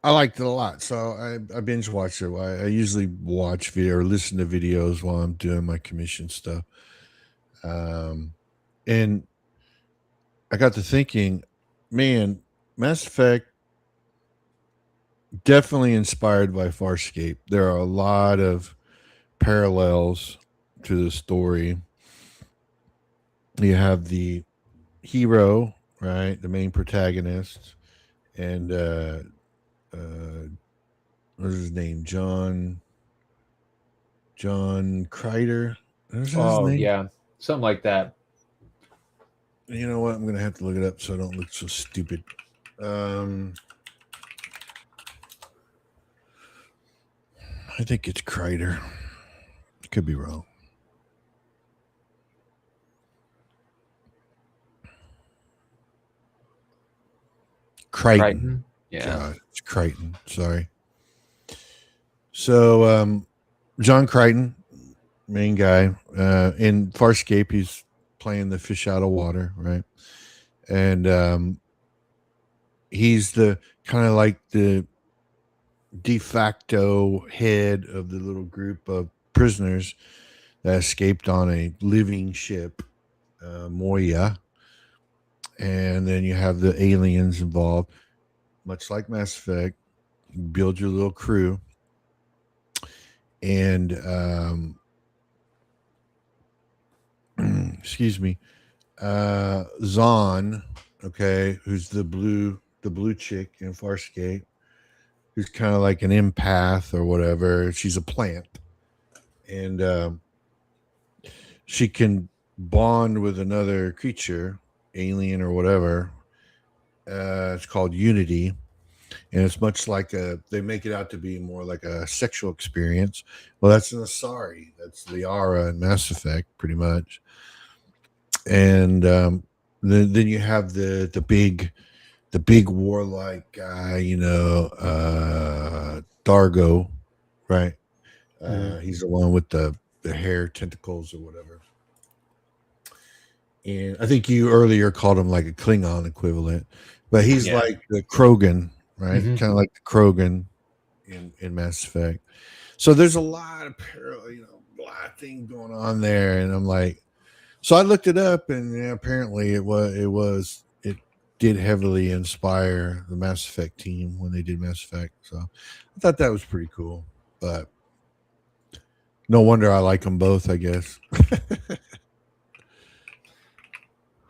Speaker 1: I liked it a lot, so I binge watched it. I usually watch video or listen to videos while I'm doing my commission stuff. And I got to thinking, man, Mass Effect definitely inspired by Farscape. There are a lot of parallels to the story. You have the hero, right, the main protagonist, and what's his name? John Kreider. What's his name?
Speaker 2: Yeah, something like that.
Speaker 1: You know what? I'm gonna have to look it up so I don't look so stupid. I think it's Kreider. Could be wrong. Crichton.
Speaker 2: Yeah.
Speaker 1: God, it's Crichton. Sorry. So, John Crichton, main guy, in Farscape, he's playing the fish out of water, right? And he's the kind of like the de facto head of the little group of prisoners that escaped on a living ship, Moya. and then you have the aliens involved, much like Mass Effect. You build your little crew, and excuse me, Zahn, okay, who's the blue chick in Farscape, who's kind of like an empath or whatever. She's a plant, and she can bond with another creature, alien or whatever. It's called Unity, and it's much like they make it out to be more like a sexual experience. Well, that's an Asari. That's Liara in Mass Effect, pretty much. And then you have the big warlike guy, Dargo, right? He's the one with the hair tentacles or whatever. And I think you earlier called him like a Klingon equivalent, but he's like the Krogan, right?
Speaker 2: Mm-hmm.
Speaker 1: Kind of like the Krogan in Mass Effect. So there's a lot of parallel, a lot of things going on there, and I'm like, so I looked it up, and apparently it did heavily inspire the Mass Effect team when they did Mass Effect. So I thought that was pretty cool, but no wonder I like them both, I guess.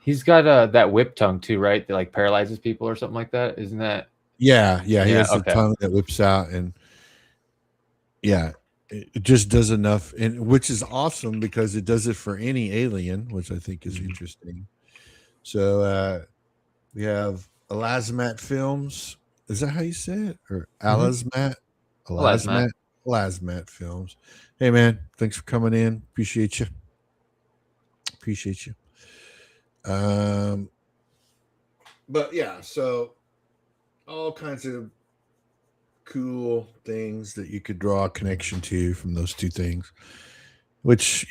Speaker 2: He's got that whip tongue too, right? That like paralyzes people or something like that. Isn't that?
Speaker 1: Yeah. He has
Speaker 2: okay.
Speaker 1: a tongue that whips out, and it just does enough, and which is awesome because it does it for any alien, which I think is interesting. So we have Elasmat Films. Is that how you say it? Or Elasmat? Elasmat Films. Hey man, thanks for coming in. Appreciate you. But yeah, so all kinds of cool things that you could draw a connection to from those two things, which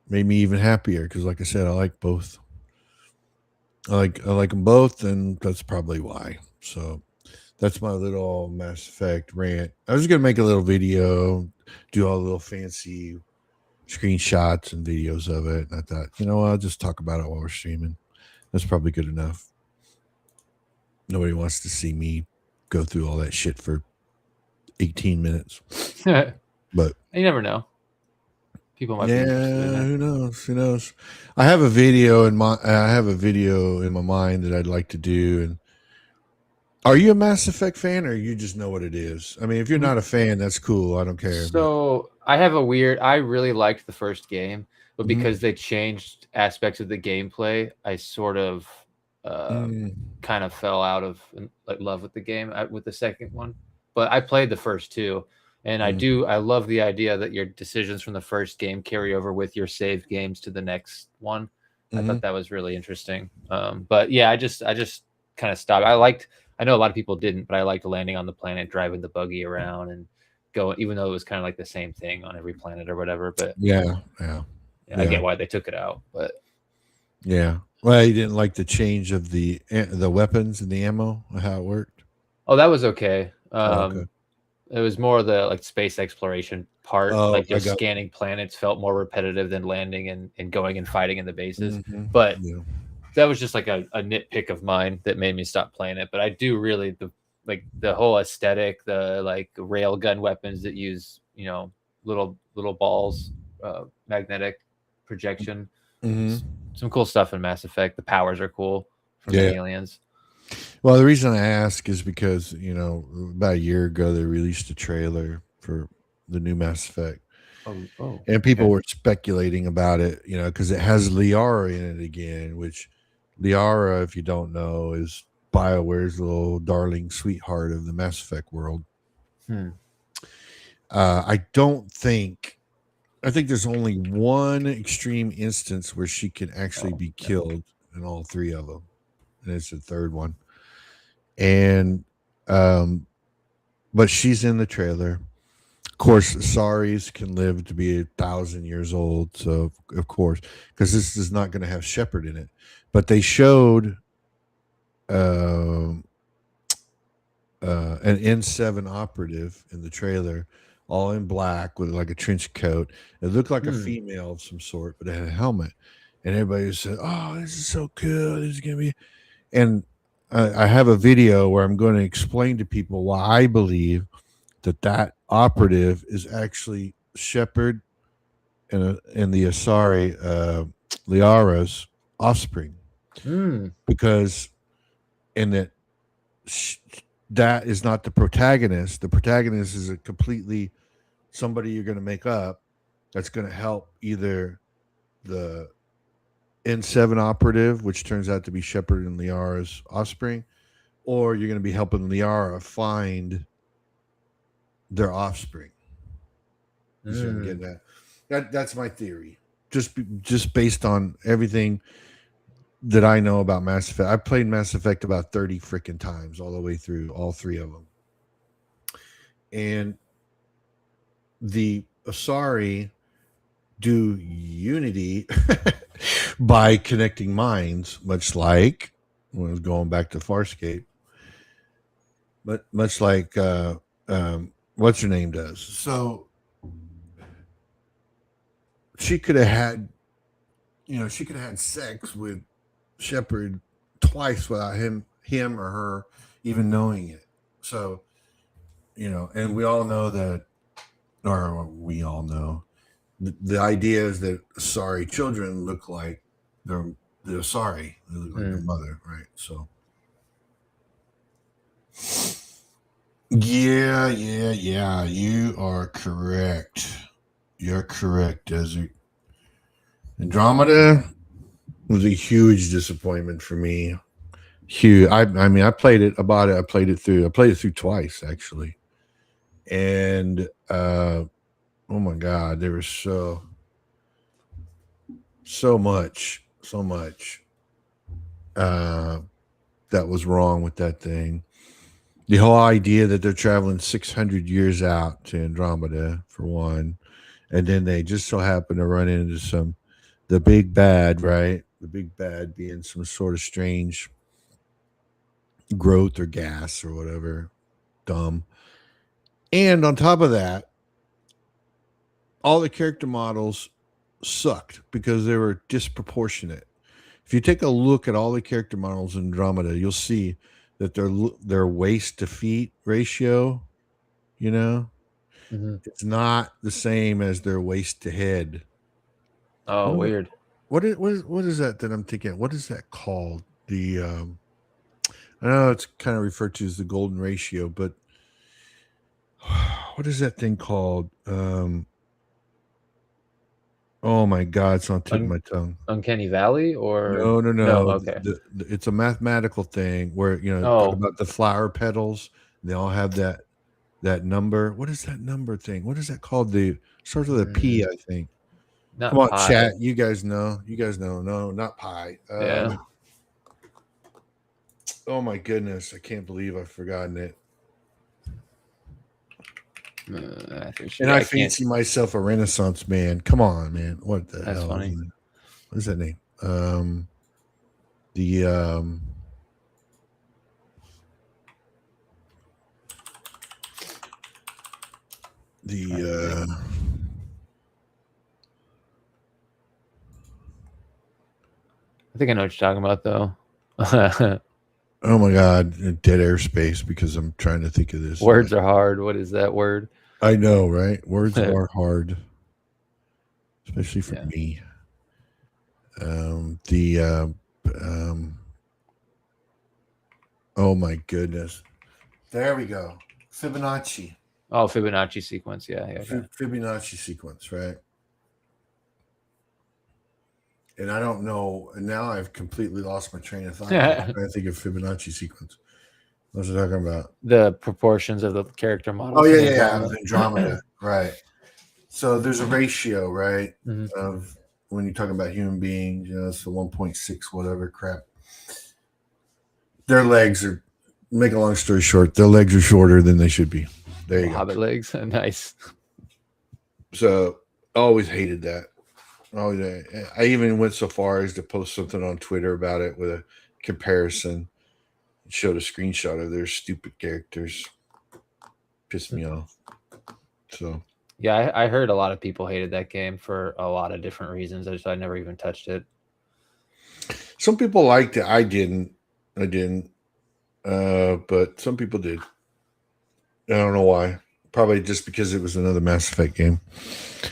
Speaker 1: made me even happier because, like I said, I like both. I like them both, and that's probably why. So that's my little Mass Effect rant. I was gonna make a little video, do all the little fancy screenshots and videos of it, and I thought, I'll just talk about it while we're streaming. That's probably good enough. Nobody wants to see me go through all that shit for 18 minutes. But
Speaker 2: you never know. People might be interested in it.
Speaker 1: Who knows? I have a video in my mind that I'd like to do. And are you a Mass Effect fan, or you just know what it is? I mean, if you're not a fan, that's cool. I don't care.
Speaker 2: So I really liked the first game, but because they changed aspects of the gameplay, I sort of kind of fell out of love with the game with the second one. But I played the first two, and I love the idea that your decisions from the first game carry over with your saved games to the next one. I thought that was really interesting. But yeah, I just kind of stopped. I know a lot of people didn't, but I liked landing on the planet, driving the buggy around, and going, even though it was kind of like the same thing on every planet or whatever. But I get why they took it out. But
Speaker 1: well, you didn't like the change of the weapons and the ammo, how it worked.
Speaker 2: Oh, that was okay. It was more the space exploration part, just scanning planets felt more repetitive than landing and going and fighting in the bases. But that was just like a nitpick of mine that made me stop playing it. But I do really the whole aesthetic, the rail gun weapons that use little balls, magnetic projection. Some cool stuff in Mass Effect. The powers are cool from the aliens.
Speaker 1: Well, the reason I ask is because, about a year ago, they released a trailer for the new Mass Effect. And people were speculating about it, because it has Liara in it again, which Liara, if you don't know, is BioWare's little darling sweetheart of the Mass Effect world. I think there's only one extreme instance where she can actually be killed in all three of them. And it's the third one. And but she's in the trailer. Of course, Saris can live to be 1,000 years old, so of course, because this is not going to have Shepard in it. But they showed an N7 operative in the trailer, all in black with like a trench coat. It looked like a female of some sort, but it had a helmet. And everybody said, "Oh, this is so cool! This is gonna be." And I have a video where I'm going to explain to people why I believe that operative is actually Shepard and the Asari Liara's offspring, because in that sh- that is not the protagonist. The protagonist is a completely somebody you're going to make up that's going to help either the N7 operative, which turns out to be Shepard and Liara's offspring, or you're going to be helping Liara find their offspring. You see what I'm getting at? That's my theory. Just based on everything that I know about Mass Effect. I played Mass Effect about 30 freaking times all the way through all three of them. And the Asari do Unity by connecting minds, much like when I was going back to Farscape, but much like what's her name does. So she could have had, she could have had sex with Shepard twice without him or her even knowing it. So, and we all know that, or we all know, the idea is that sorry children look like they're sorry. They look like their mother, right? So, yeah. You are correct. You're correct, Desert. Andromeda was a huge disappointment for me. Huge. I mean, I played it. I bought it. I played it through twice actually, and oh my god, there was so much that was wrong with that thing. The whole idea that they're traveling 600 years out to Andromeda for one, and then they just so happen to run into the big bad, right? The big bad being some sort of strange growth or gas or whatever, dumb. And on top of that, all the character models sucked because they were disproportionate. If you take a look at all the character models in Andromeda, you'll see that their waist to feet ratio, it's not the same as their waist to head.
Speaker 2: Oh, weird.
Speaker 1: What is that I'm thinking? What is that called? I know it's kind of referred to as the golden ratio, but what is that thing called? Oh my God, it's on the tip of my tongue.
Speaker 2: Uncanny Valley, or
Speaker 1: no.
Speaker 2: Okay.
Speaker 1: It's a mathematical thing where talk about the flower petals. They all have that number. What is that number thing? What is that called? The starts with a P, I think.
Speaker 2: Not
Speaker 1: Come on,
Speaker 2: pi.
Speaker 1: chat. You guys know. No, not pi.
Speaker 2: Yeah.
Speaker 1: Oh my goodness, I can't believe I've forgotten it. I fancy myself a Renaissance man. Come on, man. What the hell?
Speaker 2: Funny.
Speaker 1: What is that name?
Speaker 2: I think I know what you're talking about, though.
Speaker 1: Oh my God, dead airspace because I'm trying to think of this.
Speaker 2: Words are hard. What is that word?
Speaker 1: I know, right? Words are hard, especially for me. Oh my goodness. There we go. Fibonacci.
Speaker 2: Oh, Fibonacci sequence. Yeah.
Speaker 1: Fibonacci sequence, right? And I don't know. And now I've completely lost my train of thought. I'm trying to think of Fibonacci sequence. What was I talking about?
Speaker 2: The proportions of the character models.
Speaker 1: Oh, yeah. Andromeda. Right. So there's a ratio, right? Of when you're talking about human beings, it's the 1.6, whatever crap. Their legs are, make a long story short, their legs are shorter than they should be. There you go.
Speaker 2: Hobbit legs. Nice.
Speaker 1: So I always hated that. I even went so far as to post something on Twitter about it with a comparison. It showed a screenshot of their stupid characters. Pissed me off. So
Speaker 2: yeah, I heard a lot of people hated that game for a lot of different reasons. I never even touched it.
Speaker 1: Some people liked it. I didn't. I didn't. But some people did. I don't know why. Probably just because it was another Mass Effect game.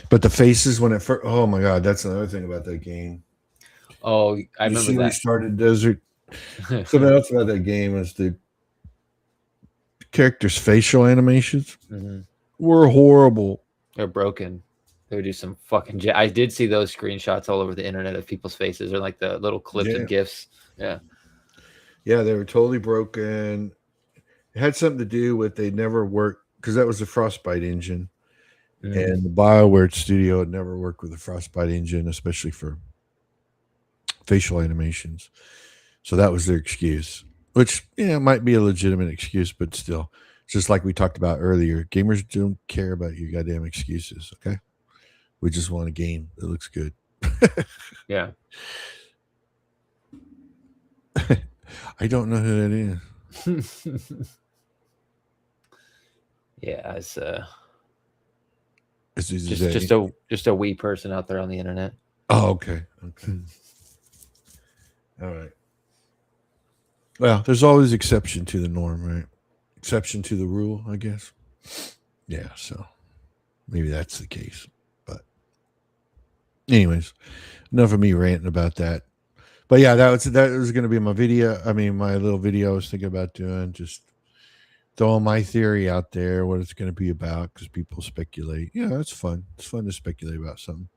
Speaker 1: But the faces when it first, oh my god, that's another thing about that game.
Speaker 2: Oh, I
Speaker 1: You
Speaker 2: remember
Speaker 1: see
Speaker 2: that.
Speaker 1: Restarted Desert. Something else about that game is the characters' facial animations were horrible.
Speaker 2: They're broken. They would do some fucking. I did see those screenshots all over the internet of people's faces, or like the little clips and gifs. Yeah.
Speaker 1: Yeah, they were totally broken. It had something to do with they never worked because that was the Frostbite engine, and the BioWare studio had never worked with the Frostbite engine, especially for facial animations. So that was their excuse, which might be a legitimate excuse, but still, just like we talked about earlier, gamers don't care about your goddamn excuses. Okay, we just want a game that looks good.
Speaker 2: Yeah.
Speaker 1: I don't know who that is.
Speaker 2: Yeah, it's just a wee person out there on the internet.
Speaker 1: Oh, okay. All right. Well, there's always exception to the norm, right? Exception to the rule, I guess. Yeah, so maybe that's the case. But anyways, enough of me ranting about that. But yeah, that was going to be my video. I mean, my little video I was thinking about doing, just throwing my theory out there, what it's going to be about, because people speculate. Yeah, that's fun. It's fun to speculate about something.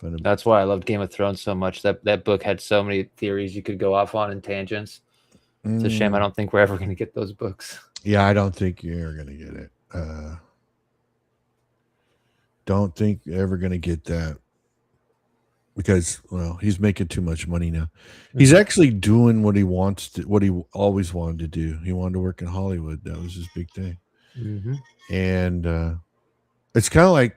Speaker 2: That's why I loved Game of Thrones so much. That book had so many theories you could go off on and tangents. It's a shame I don't think we're ever going to get those books.
Speaker 1: Yeah, I don't think you're going to get it. Don't think you're ever going to get that. Because, well, he's making too much money now. He's actually doing what he wants to, what he always wanted to do. He wanted to work in Hollywood. That was his big thing. And it's kind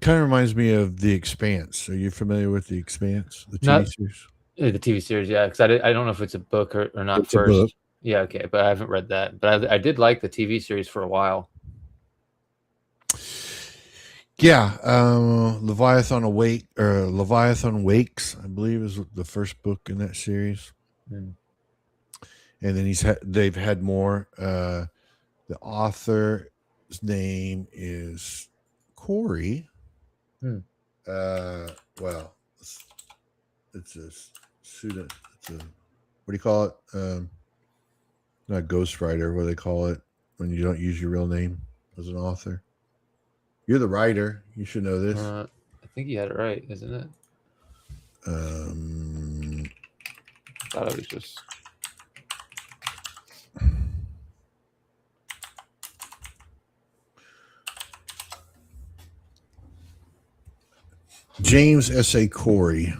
Speaker 1: of reminds me of The Expanse. Are you familiar with The Expanse, the TV series?
Speaker 2: The TV series, yeah. Because I don't know if it's a book or not. It's first. A book. Yeah, okay, but I haven't read that. But I did like the TV series for a while.
Speaker 1: Yeah, Leviathan Wakes, I believe, is the first book in that series. And then they've had more. The author's name is Corey. Well, it's a pseudo. It's a, what do you call it? Not ghostwriter. What do they call it when you don't use your real name as an author? You're the writer. You should know this.
Speaker 2: I think you had it right, isn't it? I thought it was just.
Speaker 1: James S.A. Corey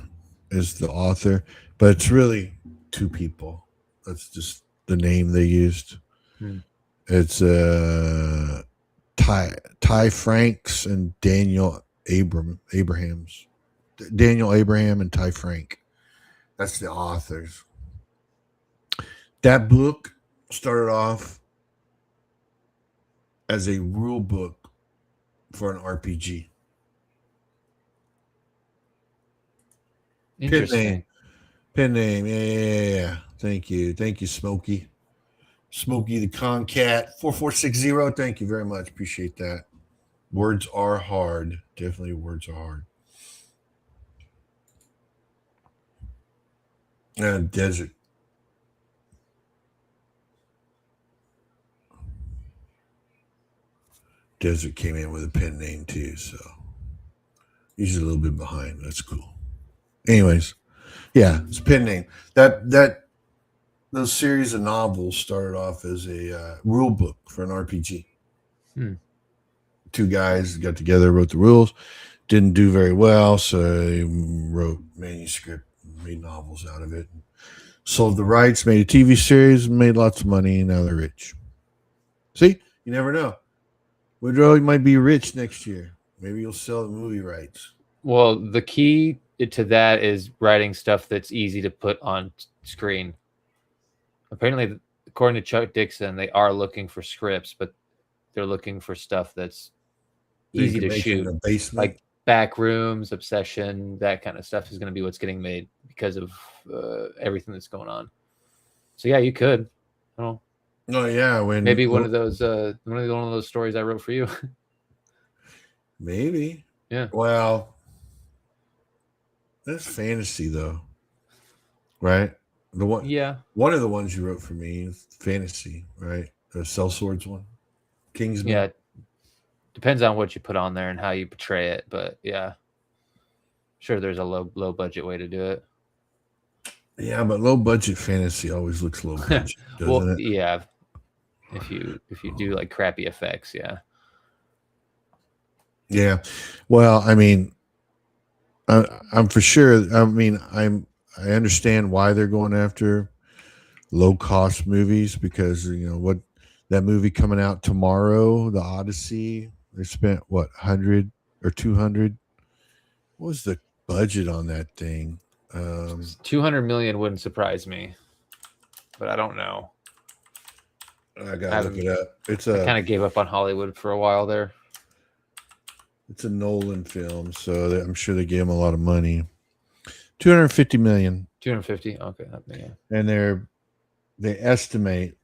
Speaker 1: is the author, but it's really two people. That's just the name they used. It's Ty Franks and Daniel Abrahams. Daniel Abraham and Ty Frank. That's the authors. That book started off as a rule book for an RPG.
Speaker 2: Interesting.
Speaker 1: Pen name. Yeah. Thank you, Smokey. Smokey the Concat 4460. Thank you very much. Appreciate that. Words are hard. Definitely words are hard. And Desert. Desert came in with a pen name too, so he's a little bit behind. That's cool. Anyways, yeah, it's a pen name. Those series of novels started off as a rule book for an RPG. Two guys got together, wrote the rules, didn't do very well, so they wrote manuscript, made novels out of it, sold the rights, made a TV series, made lots of money, and now they're rich. See, you never know. Woodrow might be rich next year. Maybe you'll sell the movie rights.
Speaker 2: Well, the key to that is writing stuff that's easy to put on screen. Apparently, according to Chuck Dixon, they are looking for scripts, but they're looking for stuff that's easy to shoot.
Speaker 1: In the basement.
Speaker 2: Like Back Rooms, Obsession, that kind of stuff is going to be what's getting made because of everything that's going on. So yeah, you could. I don't know.
Speaker 1: Oh yeah, when
Speaker 2: Maybe one of those stories I wrote for you.
Speaker 1: maybe.
Speaker 2: Yeah.
Speaker 1: Well, that's fantasy though, right? One of the ones you wrote for me is fantasy, right? The Sellswords one, Kingsman.
Speaker 2: Yeah. Depends on what you put on there and how you portray it, but yeah, sure. There's a low budget way to do it.
Speaker 1: Yeah, but low budget fantasy always looks low budget, doesn't it?
Speaker 2: Yeah. If you do like crappy effects, yeah.
Speaker 1: Yeah. Well, I mean, I'm for sure. I mean, I understand why they're going after low cost movies because what that movie coming out tomorrow, The Odyssey, they spent what 100 or 200. What was the budget on that thing?
Speaker 2: 200 million wouldn't surprise me, but I don't know.
Speaker 1: I gotta look it up.
Speaker 2: I kind of gave up on Hollywood for a while there.
Speaker 1: It's a Nolan film, so I'm sure they gave him a lot of money. 250 million.
Speaker 2: 250. Okay, yeah.
Speaker 1: And they estimate.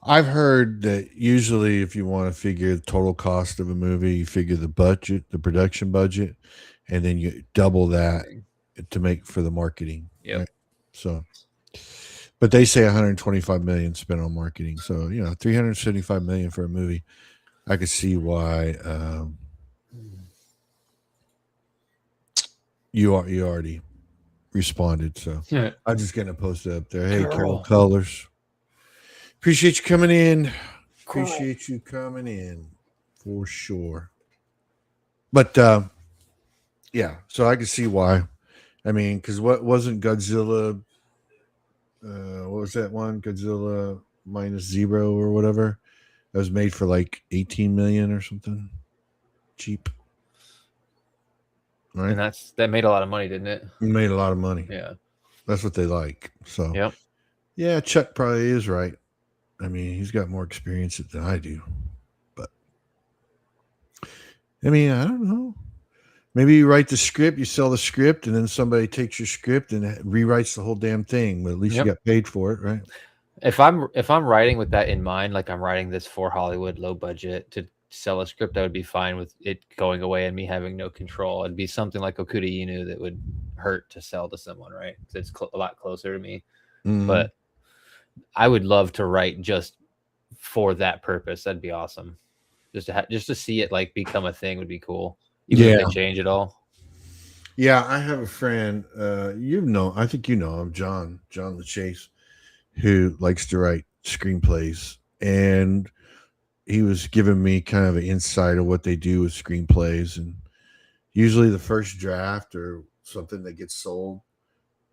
Speaker 1: I've heard that usually, if you want to figure the total cost of a movie, you figure the budget, the production budget, and then you double that to make for the marketing.
Speaker 2: Yeah.
Speaker 1: Right? So, but they say 125 million spent on marketing. So 375 million for a movie. I could see why you already responded. So I'm just gonna post it up there. Hey, Carol Colors. Appreciate you coming in. Appreciate you coming in for sure. But yeah, so I can see why. I mean, because what wasn't Godzilla? What was that one? Godzilla minus zero or whatever. That was made for like 18 million or something. Cheap. Right.
Speaker 2: And that made a lot of money, didn't it?
Speaker 1: It made a lot of money.
Speaker 2: Yeah.
Speaker 1: That's what they like. So
Speaker 2: yep.
Speaker 1: Yeah, Chuck probably is right. I mean, he's got more experience than I do. But I mean, I don't know. Maybe you write the script, you sell the script, and then somebody takes your script and rewrites the whole damn thing. But at least you got paid for it, right?
Speaker 2: If I'm writing with that in mind, like I'm writing this for Hollywood, low budget to sell a script, I would be fine with it going away and me having no control. It'd be something like Okuri Inu that would hurt to sell to someone, right? Because it's a lot closer to me. Mm-hmm. But I would love to write just for that purpose. That'd be awesome. Just to see it like become a thing would be cool. Even if they change it all.
Speaker 1: Yeah, I have a friend. I think you know him, John LaChase, who likes to write screenplays, and he was giving me kind of an insight of what they do with screenplays. And usually, the first draft or something that gets sold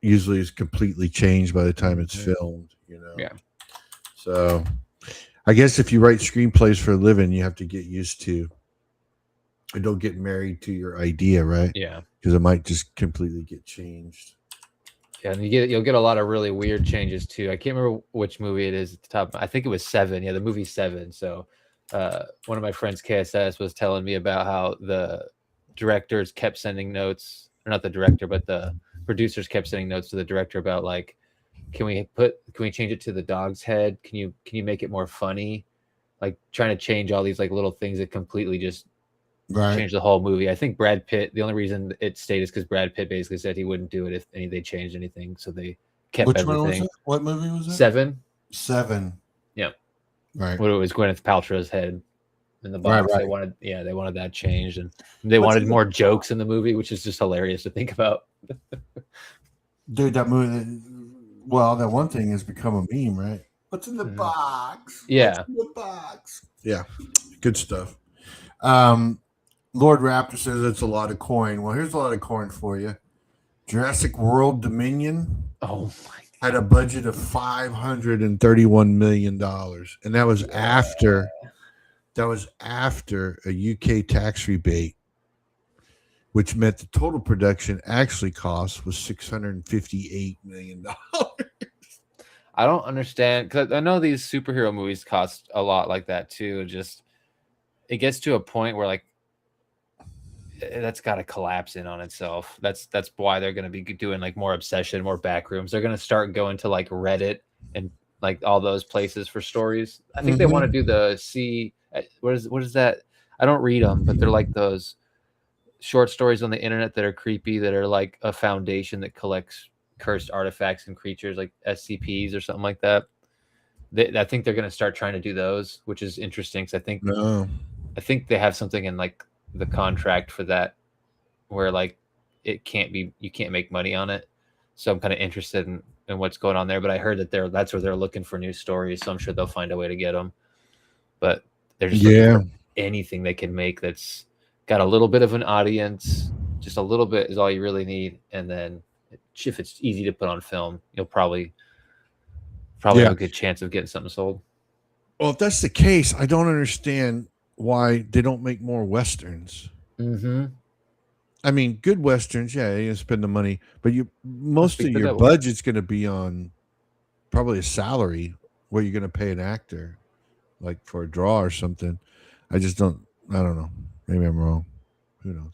Speaker 1: usually is completely changed by the time it's filmed.
Speaker 2: Yeah.
Speaker 1: So, I guess if you write screenplays for a living, you have to get used to. And don't get married to your idea, right?
Speaker 2: Yeah,
Speaker 1: because it might just completely get changed.
Speaker 2: Yeah, and you'll get a lot of really weird changes too. I can't remember which movie it is at the top. I think it was Seven. Yeah, the movie Seven. So, one of my friends, KSS, was telling me about how the directors kept sending notes, or not the director, but the producers kept sending notes to the director about like, can we change it to the dog's head? Can you make it more funny? Like trying to change all these like little things that completely just change the whole movie. I think Brad Pitt, the only reason it stayed is because Brad Pitt basically said he wouldn't do it if they changed anything. So they kept everything.
Speaker 1: One was it? What movie was it?
Speaker 2: Seven. Yeah.
Speaker 1: Right.
Speaker 2: What it was Gwyneth Paltrow's head in the box. Right. They wanted that changed, and they wanted more jokes in the movie, which is just hilarious to think about.
Speaker 1: Dude, that movie. Well, that one thing has become a meme, right? What's in the box?
Speaker 2: Yeah.
Speaker 1: What's in the box? Yeah. Good stuff. Lord Raptor says it's a lot of coin. Well, here's a lot of coin for you. Jurassic World Dominion had a budget of $531 million. And that was after a UK tax rebate, which meant the total production actually cost was $658 million.
Speaker 2: I don't understand, because I know these superhero movies cost a lot like that too. It gets to a point where like that's got to collapse in on itself. That's why they're going to be doing like more Obsession, more Backrooms. They're going to start going to like Reddit and like all those places for stories. I think they want to do the what is that? I don't read them, but they're like those short stories on the internet that are creepy, that are like a foundation that collects cursed artifacts and creatures, like SCPs or something like that. I think they're going to start trying to do those, which is interesting because I think they have something in like the contract for that where like you can't make money on it. So I'm kind of interested in what's going on there. But I heard that that's where they're looking for new stories. So I'm sure they'll find a way to get them. But they're just looking for anything they can make that's got a little bit of an audience. Just a little bit is all you really need. And then if it's easy to put on film, you'll probably have a good chance of getting something sold.
Speaker 1: Well, if that's the case, I don't understand why they don't make more Westerns.
Speaker 2: Mm-hmm.
Speaker 1: I mean, good Westerns, yeah, you spend the money, but most of your budget's going to be on probably a salary where you're going to pay an actor, like for a draw or something. I don't know. Maybe I'm wrong. Who knows?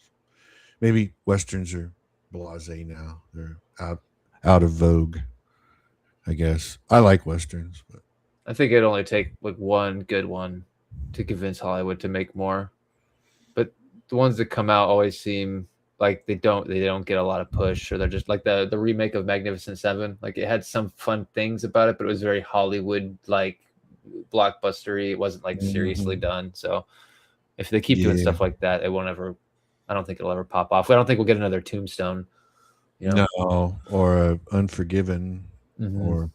Speaker 1: Maybe Westerns are blasé now. They're out of vogue, I guess. I like Westerns, but
Speaker 2: I think it'd only take like one good one to convince Hollywood to make more. But the ones that come out always seem like they don't get a lot of push, or they're just like the remake of Magnificent Seven. Like it had some fun things about it, but it was very Hollywood like blockbustery. It wasn't like seriously done. So if they keep doing stuff like that, it won't ever. I don't think it'll ever pop off. I don't think we'll get another Tombstone. You know?
Speaker 1: No, or Unforgiven, or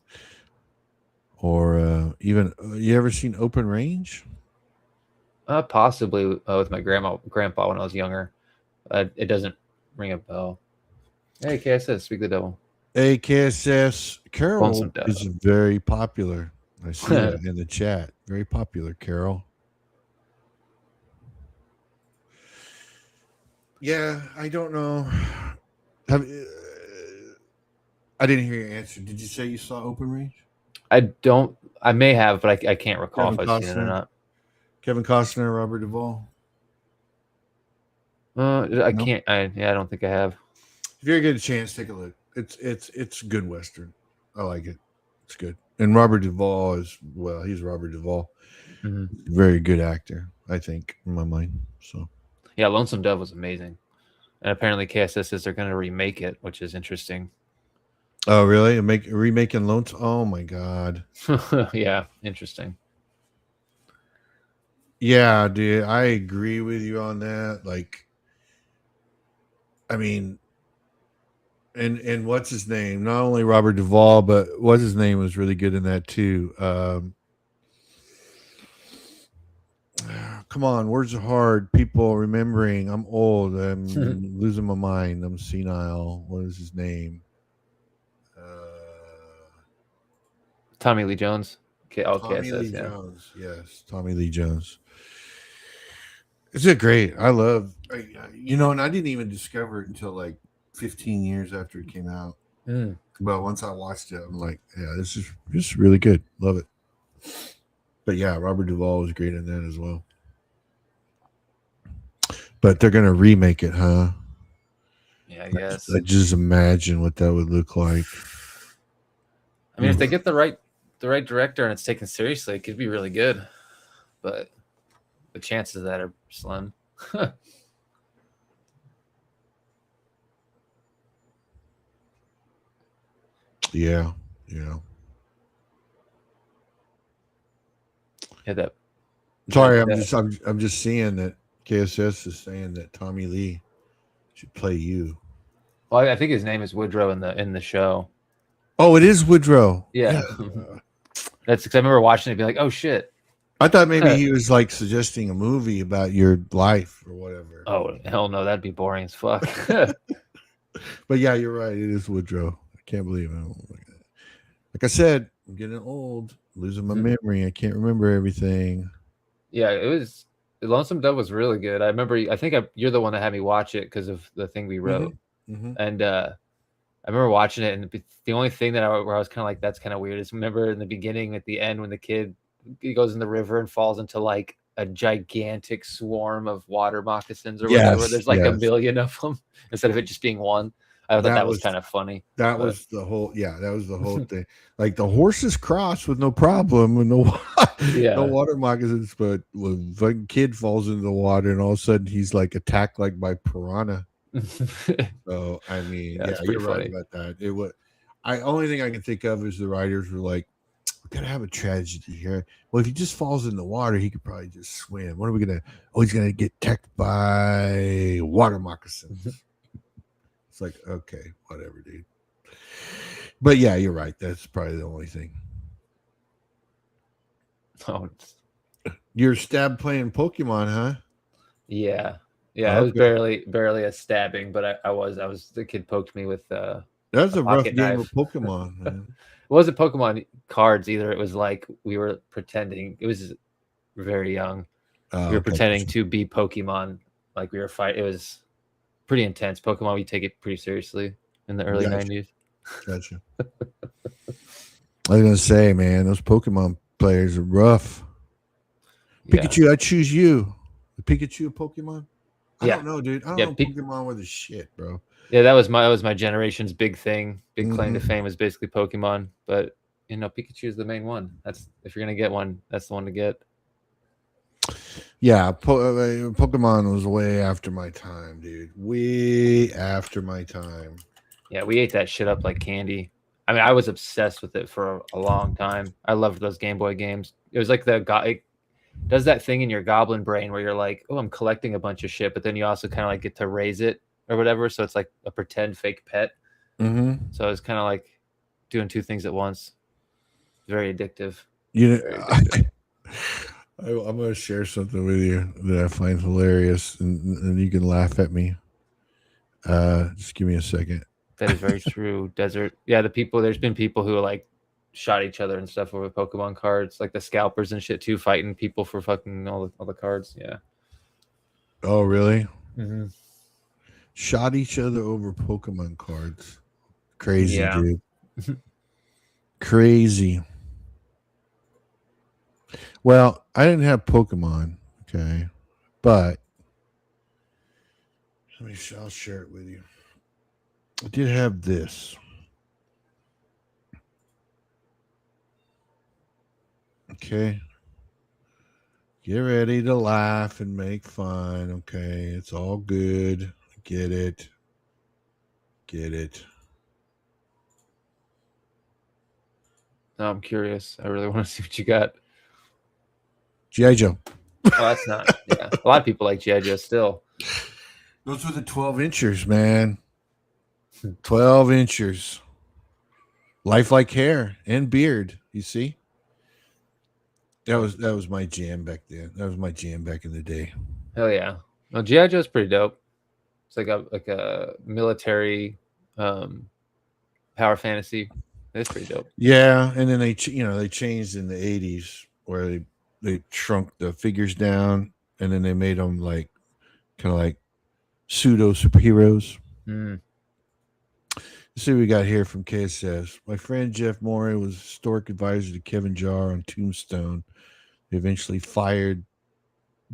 Speaker 1: even you ever seen Open Range?
Speaker 2: Possibly with my grandpa when I was younger. It doesn't ring a bell. Hey, KSS, speak the devil.
Speaker 1: Hey, KSS, Carol is very popular. I see that in the chat. Very popular, Carol. Yeah, I don't know. I didn't hear your answer. Did you say you saw Open Range?
Speaker 2: I may have, but I can't recall if I've seen it or not.
Speaker 1: Kevin Costner, Robert Duvall.
Speaker 2: I can't. I don't think I have.
Speaker 1: If you get a chance, take a look. It's good Western. I like it. It's good. And Robert Duvall he's Robert Duvall. Mm-hmm. Very good actor, I think, in my mind. So
Speaker 2: yeah, Lonesome Dove was amazing. And apparently KSS says they're going to remake it, which is interesting.
Speaker 1: Oh, really? Remaking Lonesome? Oh, my God.
Speaker 2: Yeah, interesting.
Speaker 1: Yeah, dude, I agree with you on that. Like, I mean, and what's his name? Not only Robert Duvall, but what's his name was really good in that too. Come on, words are hard. People remembering. I'm old. I'm losing my mind. I'm senile. What is his name?
Speaker 2: Tommy Lee Jones.
Speaker 1: Tommy Lee Jones. Yes, Tommy Lee Jones. It's great. I love, and I didn't even discover it until like 15 years after it came out. But once I watched it, I'm like, yeah, this is just really good. Love it. But yeah, Robert Duvall was great in that as well. But they're gonna remake it, huh?
Speaker 2: Yeah, I guess.
Speaker 1: I just imagine what that would look like.
Speaker 2: I mean, if they get the right director and it's taken seriously, it could be really good. But the chances of that are slim.
Speaker 1: Yeah.
Speaker 2: Yeah, that.
Speaker 1: Sorry, I'm just seeing that KSS is saying that Tommy Lee should play you.
Speaker 2: Well, I think his name is Woodrow in the show.
Speaker 1: Oh, it is Woodrow.
Speaker 2: Yeah. That's because I remember watching it and be like, oh shit.
Speaker 1: I thought maybe he was like suggesting a movie about your life or whatever.
Speaker 2: Oh, hell no, that'd be boring as fuck.
Speaker 1: But yeah, you're right. It is Woodrow. I can't believe it. Like I said, I'm getting old, losing my memory. I can't remember everything.
Speaker 2: Yeah, Lonesome Dove was really good. I think you're the one that had me watch it because of the thing we wrote. And I remember watching it, and the only thing where I was kind of like, that's kind of weird, is remember in the beginning at the end when the kid he goes in the river and falls into like a gigantic swarm of water moccasins or whatever.
Speaker 1: Yes,
Speaker 2: There's like a
Speaker 1: yes.
Speaker 2: million of them instead of it just being one. I thought that was kind of funny.
Speaker 1: That
Speaker 2: but-
Speaker 1: was the whole, that was the whole thing. Like the horses cross with no problem, with no
Speaker 2: Yeah.
Speaker 1: water moccasins, but when fucking kid falls into the water and all of a sudden he's like attacked like by piranha. So I mean,
Speaker 2: Yeah, it's
Speaker 1: you're
Speaker 2: pretty
Speaker 1: right
Speaker 2: funny.
Speaker 1: about that. It was only thing I can think of is the writers were like, we're gonna have a tragedy here. Well, if he just falls in the water, he could probably just swim. What are we gonna? Oh, he's gonna get attacked by water moccasins. It's like, okay, whatever, dude. But yeah, you're right. That's probably the only thing.
Speaker 2: Oh,
Speaker 1: You're stab playing Pokemon, huh?
Speaker 2: yeah. Yeah, it was barely a stabbing, but I was the kid poked me with
Speaker 1: That's a rough
Speaker 2: pocket
Speaker 1: game
Speaker 2: knife.
Speaker 1: of Pokemon, man.
Speaker 2: It wasn't Pokemon cards either. It was like we were pretending. It was very young. We were pretending to be Pokemon, like we were fighting. It was pretty intense. Pokemon, we take it pretty seriously in the early 90s.
Speaker 1: Gotcha. I was gonna say, man, those Pokemon players are rough. Pikachu, I choose you. The Pikachu Pokemon? I don't know, dude. I don't know Pokemon with the shit, bro.
Speaker 2: Yeah, that was my generation's big thing. Big claim to fame was basically Pokemon. But Pikachu is the main one. That's if you're gonna get one, that's the one to get.
Speaker 1: Yeah, Pokemon was way after my time, dude. Way after my time.
Speaker 2: Yeah, we ate that shit up like candy. I mean, I was obsessed with it for a long time. I loved those Game Boy games. It was like it does that thing in your goblin brain where you're like, oh, I'm collecting a bunch of shit, but then you also kind of like get to raise it or whatever. So it's like a pretend fake pet.
Speaker 1: Mm-hmm.
Speaker 2: So it's kind of like doing two things at once. Very addictive.
Speaker 1: I'm going to share something with you that I find hilarious, and you can laugh at me. Just give me a second.
Speaker 2: That is very true. Desert. Yeah, there's been people who like shot each other and stuff over Pokemon cards, like the scalpers and shit too, fighting people for fucking all the cards. Yeah.
Speaker 1: Oh, really?
Speaker 2: Mm-hmm.
Speaker 1: Shot each other over Pokemon cards. Crazy, dude. Crazy. Well, I didn't have Pokemon, okay, but I'll share it with you. I did have this. Okay. Get ready to laugh and make fun. Okay. It's all good. Get it.
Speaker 2: Now I'm curious. I really want to see what you got.
Speaker 1: G.I. Joe.
Speaker 2: Oh, that's not. Yeah. A lot of people like G.I. Joe still.
Speaker 1: Those were the 12 inchers, man. 12 inchers. Lifelike hair and beard. You see? That was my jam back then. That was my jam back in the day.
Speaker 2: Hell yeah. No, G.I. Joe's pretty dope. It's like a military power fantasy. It's pretty dope.
Speaker 1: Yeah, and then they changed in the 80s where they shrunk the figures down and then they made them like kind of like pseudo superheroes. Let's see what we got here from KSS. My friend Jeff Morey was historic advisor to Kevin Jarre on Tombstone. They eventually fired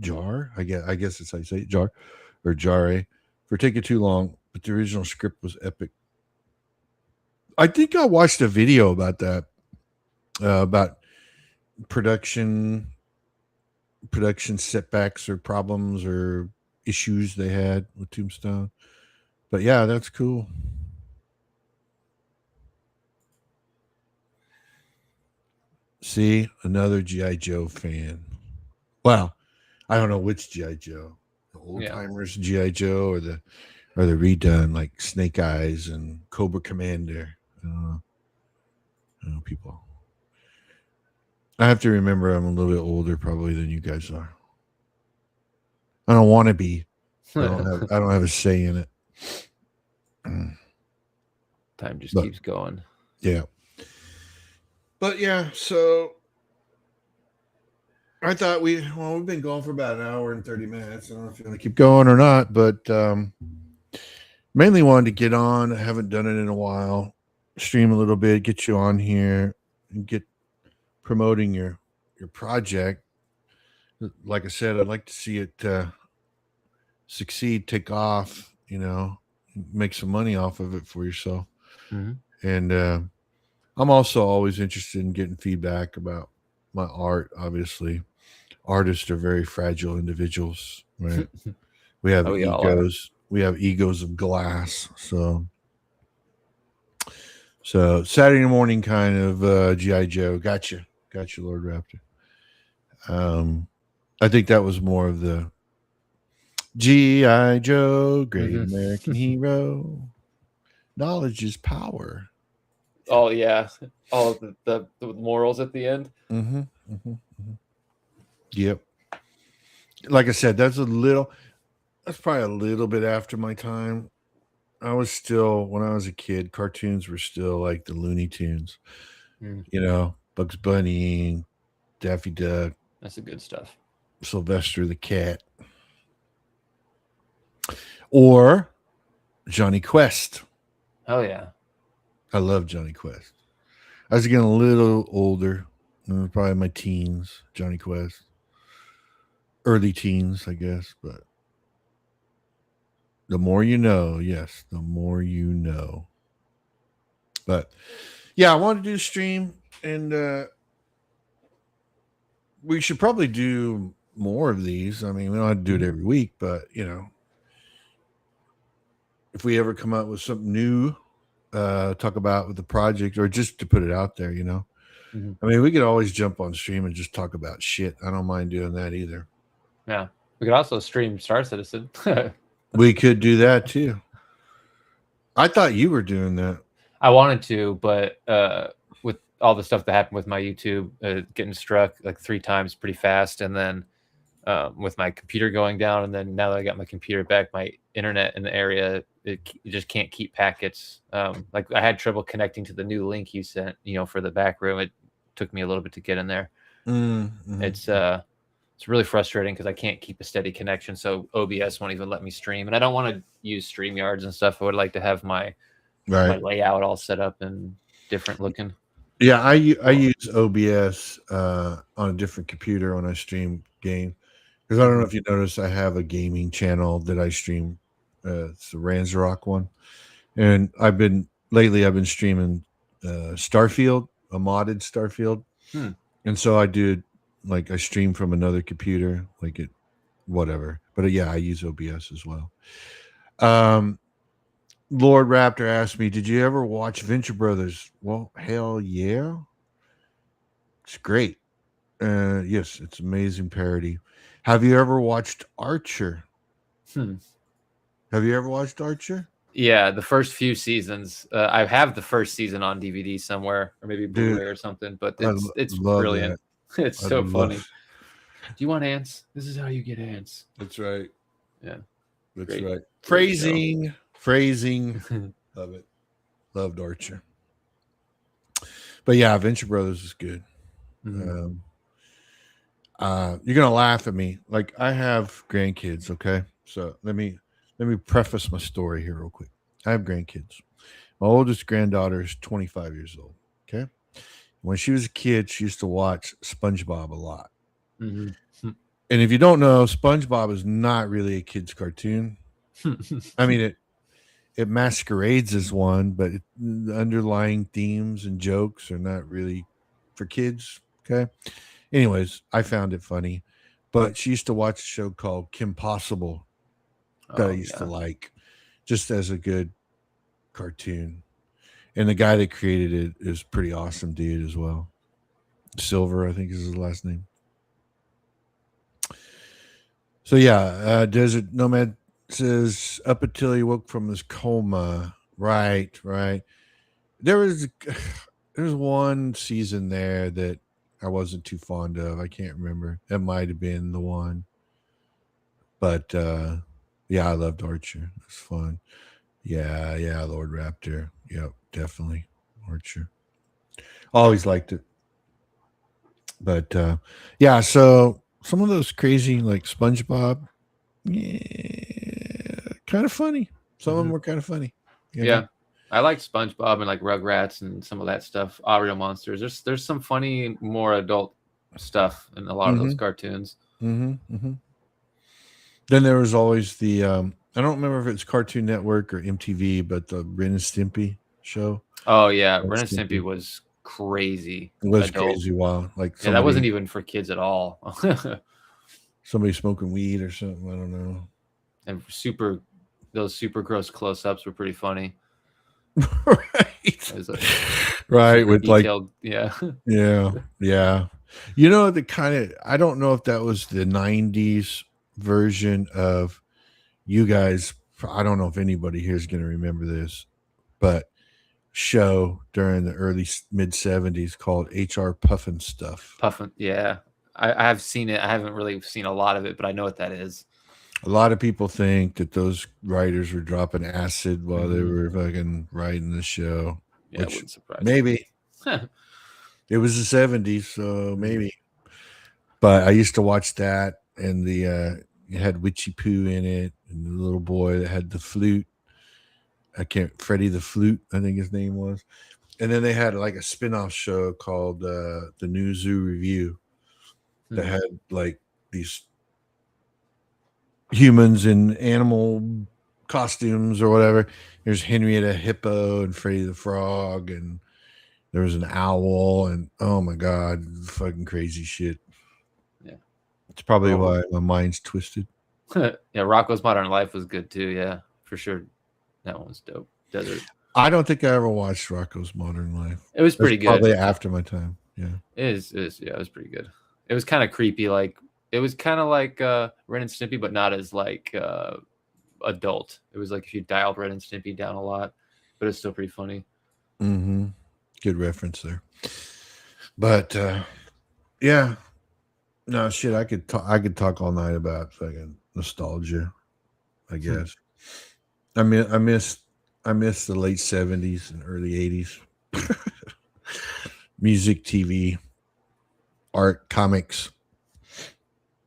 Speaker 1: Jarre. I guess that's how you say it, Jarre or Jarre, for taking too long, but the original script was epic. I think I watched a video about that, about production setbacks or problems or issues they had with Tombstone. But yeah, that's cool. See, another G.I. Joe fan. Well, I don't know which G.I. Joe. The old timers G.I. Joe or the redone like Snake Eyes and Cobra Commander. I don't know, people. I have to remember I'm a little bit older probably than you guys are. I don't want to be. I don't have a say in it.
Speaker 2: Time just keeps going.
Speaker 1: Yeah. But yeah, so I thought we've been going for about an hour and 30 minutes. I don't know if you want to keep going or not, but mainly wanted to get on. I haven't done it in a while. Stream a little bit, get you on here and get promoting your project. like I said, I'd like to see it succeed, take off, make some money off of it for yourself.
Speaker 2: Mhm.
Speaker 1: And I'm also always interested in getting feedback about my art. Obviously, artists are very fragile individuals, right? We have
Speaker 2: Oh, we all are.
Speaker 1: egos. We have egos of glass. So Saturday morning kind of GI Joe. Gotcha, Lord Raptor. I think that was more of the GI Joe, great
Speaker 2: Mhm.
Speaker 1: American hero. Knowledge is power.
Speaker 2: Oh yeah, all of the morals at the end.
Speaker 1: Mm-hmm, mm-hmm, mm-hmm. Yep. Like I said, that's probably a little bit after my time. When I was a kid, cartoons were still like the Looney Tunes,
Speaker 2: Mm,
Speaker 1: Bugs Bunny, Daffy Duck,
Speaker 2: that's the good stuff.
Speaker 1: Sylvester the Cat, or Johnny Quest.
Speaker 2: Oh yeah.
Speaker 1: I love Johnny Quest. I was getting a little older, probably my teens, Johnny Quest, early teens, I guess. But the more you know, yes, the more you know. But yeah, I wanted to do a stream, and we should probably do more of these. I mean, we don't have to do it every week, but if we ever come up with something new, talk about with the project, or just to put it out there,
Speaker 2: Mhm.
Speaker 1: I mean, we could always jump on stream and just talk about shit. I don't mind doing that either.
Speaker 2: Yeah, we could also stream Star Citizen.
Speaker 1: We could do that too. I thought you were doing that.
Speaker 2: I wanted to, but with all the stuff that happened with my YouTube getting struck like 3 times pretty fast, and then with my computer going down, and then now that I got my computer back, my internet in the area it just can't keep packets. Like I had trouble connecting to the new link you sent, for the back room. It took me a little bit to get in there.
Speaker 1: Mm-hmm.
Speaker 2: It's really frustrating because I can't keep a steady connection. So OBS won't even let me stream, and I don't want to use StreamYards and stuff. I would like to have my
Speaker 1: Right.
Speaker 2: layout all set up and different looking.
Speaker 1: Yeah, I use OBS on a different computer when I stream game, because I don't know if you noticed, I have a gaming channel that I stream. It's the Ranzrock one, and I've been streaming Starfield, a modded Starfield, and so I do like I stream from another computer, like it, whatever. But yeah, I use OBS as well. Lord Raptor asked me, "Did you ever watch Venture Brothers?" Well, hell yeah, it's great. Yes, it's amazing parody. Have you ever watched Archer? Have you ever watched Archer?
Speaker 2: Yeah, the first few seasons. I have the first season on DVD somewhere, or maybe
Speaker 1: Dude,
Speaker 2: Blu-ray or something. But
Speaker 1: I
Speaker 2: it's
Speaker 1: love
Speaker 2: brilliant.
Speaker 1: that.
Speaker 2: It's
Speaker 1: I
Speaker 2: so
Speaker 1: love.
Speaker 2: funny. Do you want ants? This is how you get ants.
Speaker 1: That's right.
Speaker 2: Yeah,
Speaker 1: That's
Speaker 2: great,
Speaker 1: right.
Speaker 2: great show.
Speaker 1: Phrasing. Love it. Loved Archer. But yeah, Venture Brothers is good.
Speaker 2: Mhm.
Speaker 1: You're gonna laugh at me. Like, I have grandkids. Okay, so let me preface my story here real quick. I have grandkids. My oldest granddaughter is 25 years old. Okay, when she was a kid, she used to watch SpongeBob a lot.
Speaker 2: Mhm.
Speaker 1: And if you don't know, SpongeBob is not really a kid's cartoon. I mean, it masquerades as one, but the underlying themes and jokes are not really for kids. Okay. Anyways, I found it funny, but she used to watch a show called Kim Possible that I
Speaker 2: Oh
Speaker 1: used to
Speaker 2: yeah.
Speaker 1: like, just as a good cartoon. And the guy that created it is pretty awesome dude as well. Silver, I think is his last name. So yeah, Desert Nomad says up until he woke from his coma. Right, right. There was there's one season there that I wasn't too fond of. I can't remember. That might have been the one. But yeah, I loved Archer. It was fun. Yeah, Lord Raptor. Yep, definitely. Archer. Always liked it. But yeah, so some of those crazy like SpongeBob, yeah, kind of funny. Some of them were kind of funny.
Speaker 2: Yeah, I like SpongeBob and like Rugrats and some of that stuff. Oreo Monsters. There's some funny, more adult stuff in a lot of those cartoons.
Speaker 1: Mm-hmm. Then there was always the I don't remember if it's Cartoon Network or MTV, but the Ren and Stimpy show.
Speaker 2: Oh yeah,
Speaker 1: Ren
Speaker 2: Ren and
Speaker 1: and
Speaker 2: Stimpy
Speaker 1: Stimpy.
Speaker 2: was crazy
Speaker 1: It was
Speaker 2: adult.
Speaker 1: crazy wild. Like
Speaker 2: Yeah, that wasn't even for kids at all.
Speaker 1: somebody smoking weed or something. I don't know.
Speaker 2: And those super gross close-ups were pretty funny.
Speaker 1: Right.
Speaker 2: It was like
Speaker 1: Right.
Speaker 2: super
Speaker 1: With like,
Speaker 2: detailed. Yeah.
Speaker 1: yeah. You know, the kind of, I don't know if that was the 90s version of you guys. I don't know if anybody here is going to remember this, but show during the early mid 70s called HR Puffin Stuff.
Speaker 2: Puffin. Yeah. I have seen it. I haven't really seen a lot of it, but I know what that is.
Speaker 1: A lot of people think that those writers were dropping acid while they were fucking writing the show.
Speaker 2: Yeah, it wouldn't surprise
Speaker 1: maybe
Speaker 2: me.
Speaker 1: it was the 70s, so maybe. But I used to watch that, and the it had Witchy Poo in it, and the little boy that had the flute. Freddie the Flute, I think his name was. And then they had like a spin-off show called the New Zoo Review that had like these humans in animal costumes or whatever. There's Henrietta Hippo and Freddie the Frog, and there was an owl, and oh my god, fucking crazy shit.
Speaker 2: Yeah,
Speaker 1: it's probably why my mind's twisted.
Speaker 2: Yeah, Rocko's Modern Life was good too. Yeah, for sure, that one was dope. Desert.
Speaker 1: I don't think I ever watched Rocko's Modern Life.
Speaker 2: It was pretty good.
Speaker 1: Probably after my time. Yeah,
Speaker 2: it is. Yeah, it was pretty good. It was kind of creepy, like it was kind of like Ren and Stimpy, but not as like adult. It was like if you dialed Ren and Stimpy down a lot, but it's still pretty funny.
Speaker 1: Mm-hmm. Good reference there. But yeah, no shit. I could talk all night about fucking nostalgia. I guess. I miss the late 70s and early 80s. Music, TV, art, comics.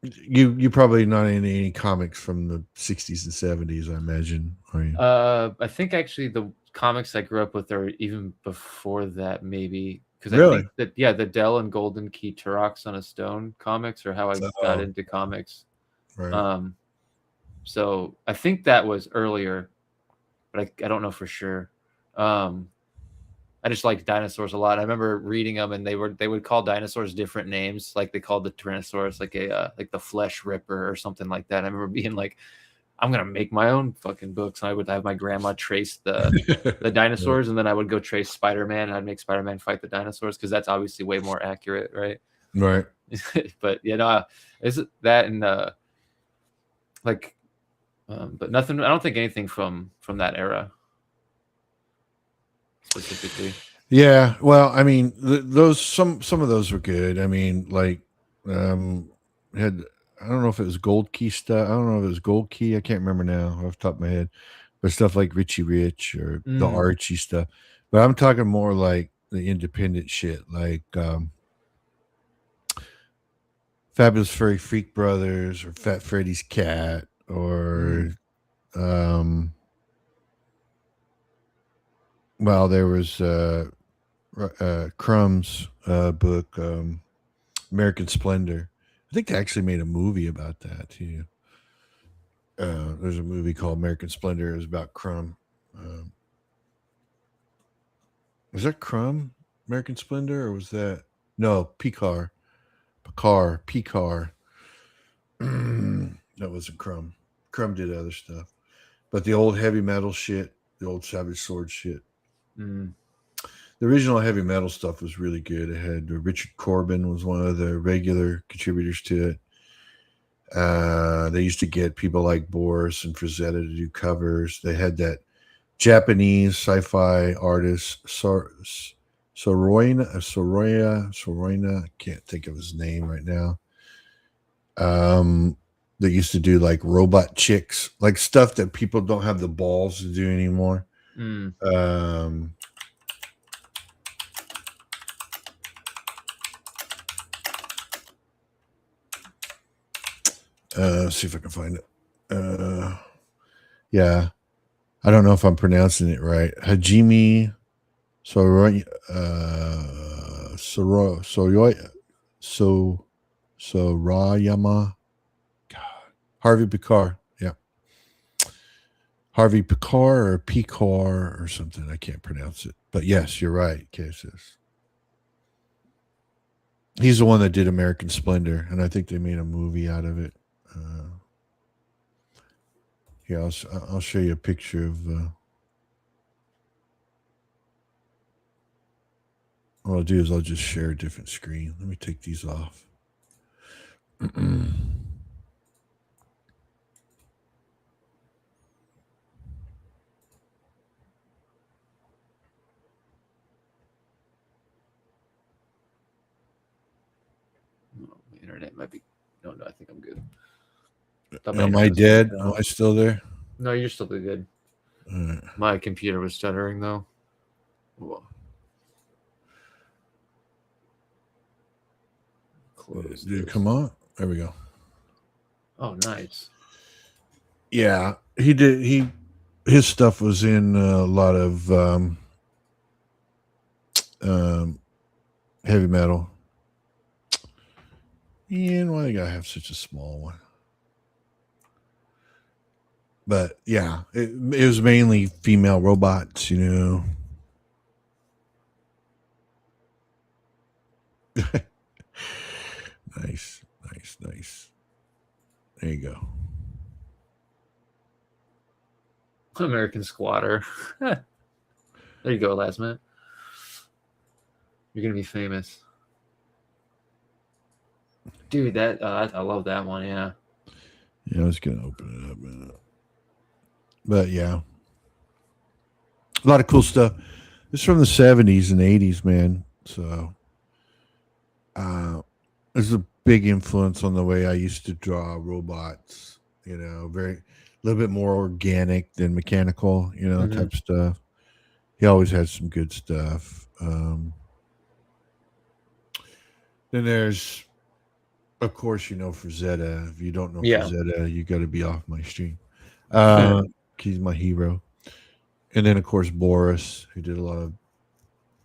Speaker 1: You probably not in any comics from the 60s and 70s, I imagine, are you?
Speaker 2: I think actually the comics I grew up with are even before that, maybe. Because
Speaker 1: Really?
Speaker 2: I think that, yeah, the Dell and Golden Key Turok's on a Stone comics are how I got into comics.
Speaker 1: Right.
Speaker 2: So I think that was earlier, but I don't know for sure. I just liked dinosaurs a lot. I remember reading them, and they would call dinosaurs different names. Like they called the Tyrannosaurus like like the Flesh Ripper or something like that. I remember being like, I'm gonna make my own fucking books. And I would have my grandma trace the dinosaurs, and then I would go trace Spider-Man, and I'd make Spider-Man fight the dinosaurs because that's obviously way more accurate, right?
Speaker 1: Right.
Speaker 2: But you know, is that and like, but nothing. I don't think anything from that era specifically.
Speaker 1: Yeah, well, I mean, those some of those were good. I mean, like had I don't know if it was Gold Key stuff. I don't know if it was Gold Key. I can't remember now off the top of my head. But stuff like Richie Rich or the Archie stuff. But I'm talking more like the independent shit, like Fabulous Furry Freak Brothers or Fat Freddy's Cat or well, there was Crumb's book, American Splendor. I think they actually made a movie about that too. There's a movie called American Splendor. It was about Crumb. Was that Crumb, American Splendor, or was that no Picar? That wasn't Crumb. Crumb did other stuff, but the old heavy metal shit, the old Savage Sword shit. The original heavy metal stuff was really good. It had Richard Corbin was one of the regular contributors to it. They used to get people like Boris and Frazetta to do covers. They had that Japanese sci-fi artist Soroina. I can't think of his name right now. They used to do like robot chicks, like stuff that people don't have the balls to do anymore. See if I can find it. Yeah, I don't know if I'm pronouncing it right. Hajime Sorayama. Harvey Picard. Yeah. Harvey Picard or Picard or something. I can't pronounce it. But yes, you're right, Cases. He's the one that did American Splendor, and I think they made a movie out of it. Yeah, I'll show you a picture of. What I'll do is I'll just share a different screen. Let me take these off.
Speaker 2: The internet might be. No, I think I'm good.
Speaker 1: Am I dead? Am I still there?
Speaker 2: No, you're still good.
Speaker 1: Right.
Speaker 2: My computer was stuttering though. Whoa. Close.
Speaker 1: Did it come on? There we go.
Speaker 2: Oh, nice.
Speaker 1: Yeah, he did. His stuff was in a lot of heavy metal. And why did I have such a small one? But yeah, it was mainly female robots, Nice. There you go.
Speaker 2: American Squatter. There you go, last minute. You're gonna be famous, dude. That I love that one. Yeah.
Speaker 1: Yeah, I was gonna open it up, man. But yeah, a lot of cool stuff. It's from the 70s and 80s, man. So, there's a big influence on the way I used to draw robots. Very a little bit more organic than mechanical. Type stuff. He always had some good stuff. Then there's, of course, Frazetta. If you don't know Frazetta, you got to be off my stream. He's my hero. And then, of course, Boris, who did a lot of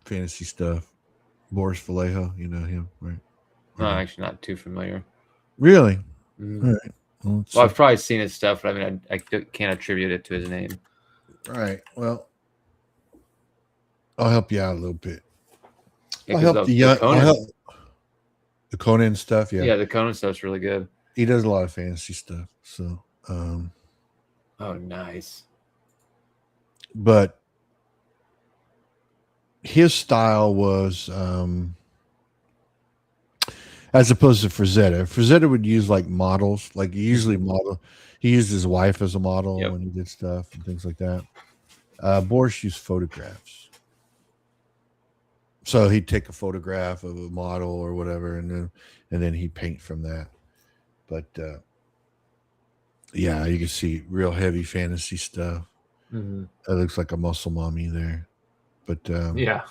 Speaker 1: fantasy stuff. Boris Vallejo, you know him, right?
Speaker 2: No, actually not too familiar.
Speaker 1: Really?
Speaker 2: Mm-hmm.
Speaker 1: All right.
Speaker 2: Well, I've probably seen his stuff, but I mean, I can't attribute it to his name.
Speaker 1: All right. Well, I'll help you out a little bit.
Speaker 2: Yeah,
Speaker 1: I'll help the Conan stuff.
Speaker 2: Yeah, the Conan stuff's really good.
Speaker 1: He does a lot of fantasy stuff. So,
Speaker 2: oh, nice.
Speaker 1: But his style was, as opposed to Frazetta. Frazetta would use like models, like he usually model. He used his wife as a model when he did stuff and things like that. Boris used photographs. So he'd take a photograph of a model or whatever, and then he'd paint from that. But yeah, you can see real heavy fantasy stuff.
Speaker 2: Mm-hmm.
Speaker 1: That looks like a muscle mommy there. But
Speaker 2: yeah,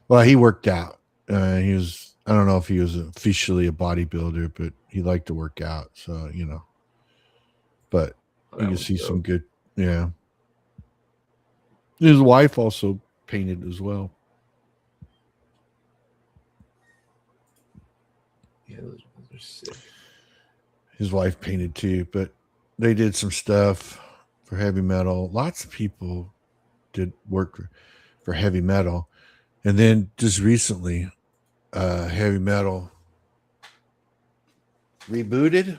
Speaker 1: well, he worked out. He was. I don't know if he was officially a bodybuilder, but he liked to work out. So But you can see some good. Yeah. His wife also painted as well.
Speaker 2: Yeah, those are sick.
Speaker 1: His wife painted too, but they did some stuff for heavy metal. Lots of people did work for heavy metal. And then just recently, heavy metal rebooted.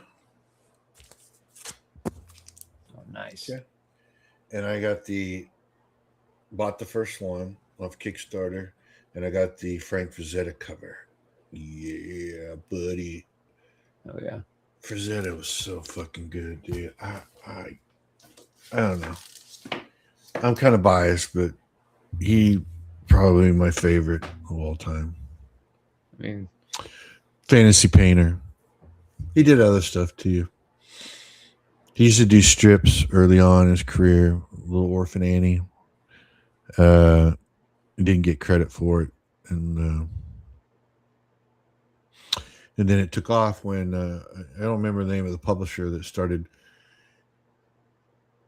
Speaker 2: Oh, nice.
Speaker 1: Okay. And I bought the first one off Kickstarter, and I got the Frank Frazetta cover. Yeah, buddy.
Speaker 2: Oh yeah.
Speaker 1: Frazetta was so fucking good, dude. I don't know. I'm kind of biased, but he probably my favorite of all time.
Speaker 2: I mean,
Speaker 1: fantasy painter. He did other stuff too. He used to do strips early on in his career. Little Orphan Annie. He didn't get credit for it, and then it took off when I don't remember the name of the publisher that started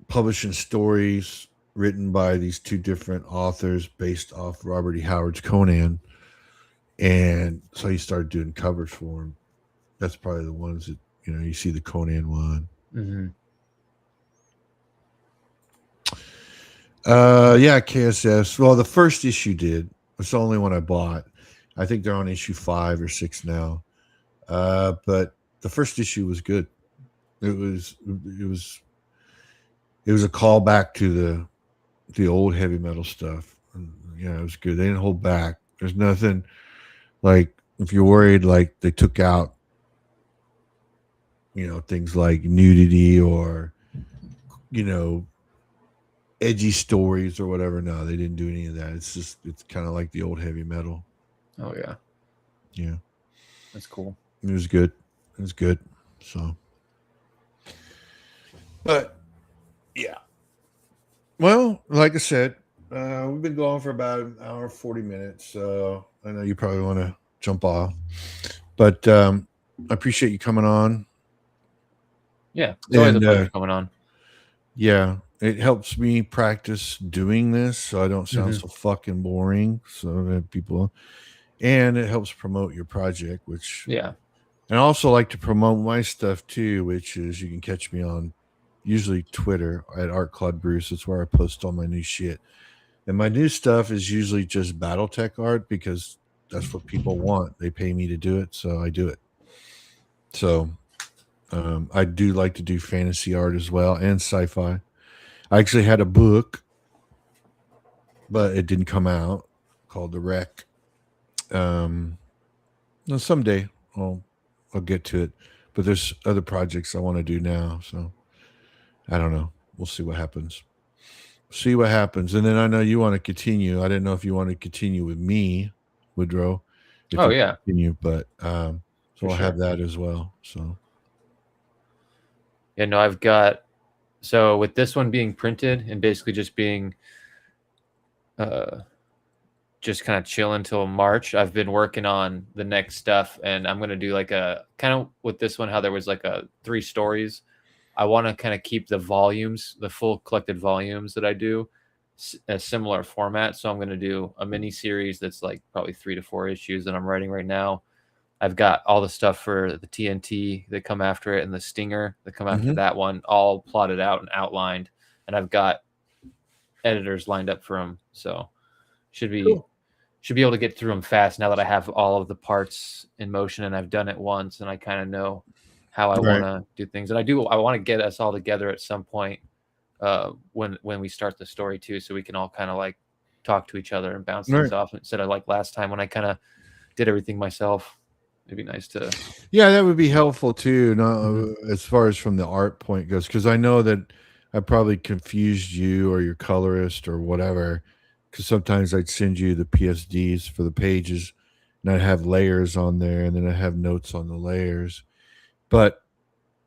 Speaker 1: publishing stories written by these two different authors based off Robert E. Howard's Conan. And so he started doing covers for him. That's probably the ones that, you see the Conan one.
Speaker 2: Mm-hmm.
Speaker 1: Yeah, KSS. Well, the first issue did. It's the only one I bought. I think they're on issue 5 or 6 now. But the first issue was good. It was a callback to the old heavy metal stuff. And, yeah, it was good. They didn't hold back. There's nothing like if you're worried like they took out, things like nudity or, edgy stories or whatever. No, they didn't do any of that. It's kind of like the old heavy metal.
Speaker 2: Oh yeah.
Speaker 1: Yeah.
Speaker 2: That's cool.
Speaker 1: It was good. It was good. So, but yeah. Well, like I said, we've been going for about an hour, 40 minutes. So I know you probably want to jump off, but I appreciate you coming on.
Speaker 2: Yeah. It's always a
Speaker 1: And,
Speaker 2: pleasure coming on.
Speaker 1: Yeah, it helps me practice doing this so I don't sound
Speaker 2: Mhm.
Speaker 1: so fucking boring. So that people, and it helps promote your project, which,
Speaker 2: Yeah.
Speaker 1: and I also like to promote my stuff too, which is you can catch me on usually Twitter at Art Claude Bruce. That's where I post all my new shit. And my new stuff is usually just Battletech art because that's what people want. They pay me to do it, so I do it. So I do like to do fantasy art as well and sci-fi. I actually had a book, but it didn't come out, called The Wreck. No, someday I'll get to it. But there's other projects I want to do now, so I don't know. We'll see what happens. See what happens. And then I know you want to continue. I didn't know if you want to continue with me, Woodrow. If
Speaker 2: Oh
Speaker 1: you
Speaker 2: yeah.
Speaker 1: continue, but so
Speaker 2: For
Speaker 1: I'll
Speaker 2: sure.
Speaker 1: have that as well. So
Speaker 2: Yeah, no, I've got, so with this one being printed and basically just being just kind of chill until March, I've been working on the next stuff, and I'm gonna do like a kind of with this one how there was like a 3 stories. I want to kind of keep the volumes, the full collected volumes that I do, a similar format. So I'm going to do a mini series that's like probably 3 to 4 issues that I'm writing right now. I've got all the stuff for the TNT that come after it and the Stinger that come after that one, all plotted out and outlined. And I've got editors lined up for them. So should be
Speaker 1: cool.
Speaker 2: should be able to get through them fast now that I have all of the parts in motion and I've done it once and I kind of know how I want to do things. And I want to get us all together at some point when we start the story too, so we can all kind of like talk to each other and bounce things off instead of like last time when I kind of did everything myself. It'd be nice to.
Speaker 1: Yeah, that would be helpful too. No, as far as from the art point goes, because I know that I probably confused you or your colorist or whatever. Because sometimes I'd send you the PSDs for the pages, and I'd have layers on there, and then I have notes on the layers. But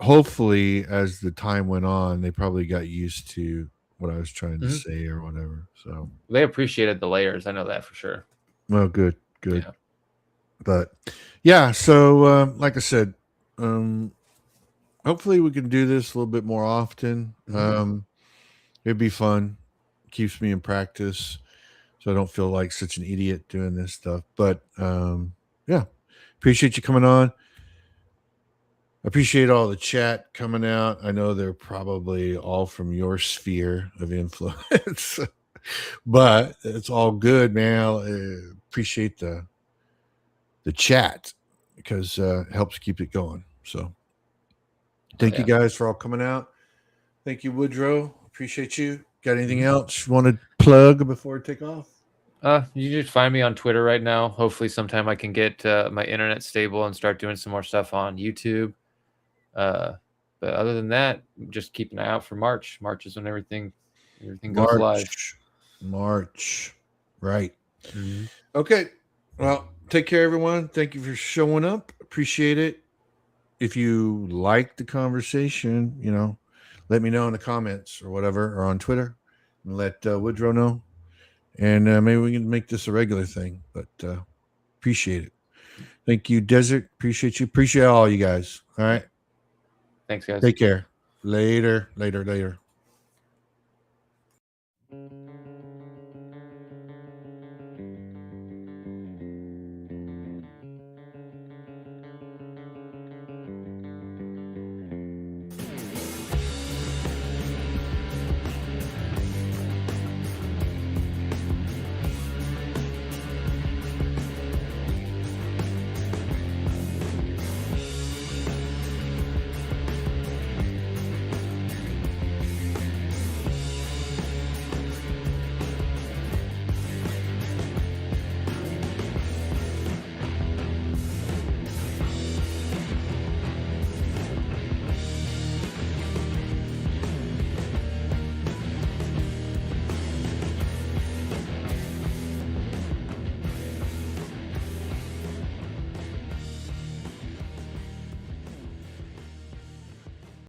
Speaker 1: hopefully, as the time went on, they probably got used to what I was trying to say or whatever. So
Speaker 2: they appreciated the layers. I know that for sure.
Speaker 1: Well, good.
Speaker 2: Yeah.
Speaker 1: But yeah, so like I said, hopefully we can do this a little bit more often. It'd be fun. Keeps me in practice, so I don't feel like such an idiot doing this stuff. But yeah, appreciate you coming on. Appreciate all the chat coming out. I know they're probably all from your sphere of influence, but it's all good, man. Appreciate the chat because it helps keep it going. So thank you guys for all coming out. Thank you, Woodrow. Appreciate you. Got anything else you want to plug before I take off?
Speaker 2: You just find me on Twitter right now. Hopefully sometime I can get my internet stable and start doing some more stuff on YouTube. But other than that, just keep an eye out for March. March is when everything goes live.
Speaker 1: March. Right. Okay. Well, take care, everyone. Thank you for showing up. Appreciate it. If you like the conversation, let me know in the comments or whatever, or on Twitter, and let Woodrow know. And maybe we can make this a regular thing, but appreciate it. Thank you, Desert. Appreciate you. Appreciate all you guys. All right.
Speaker 2: Thanks, guys.
Speaker 1: Take care. Later.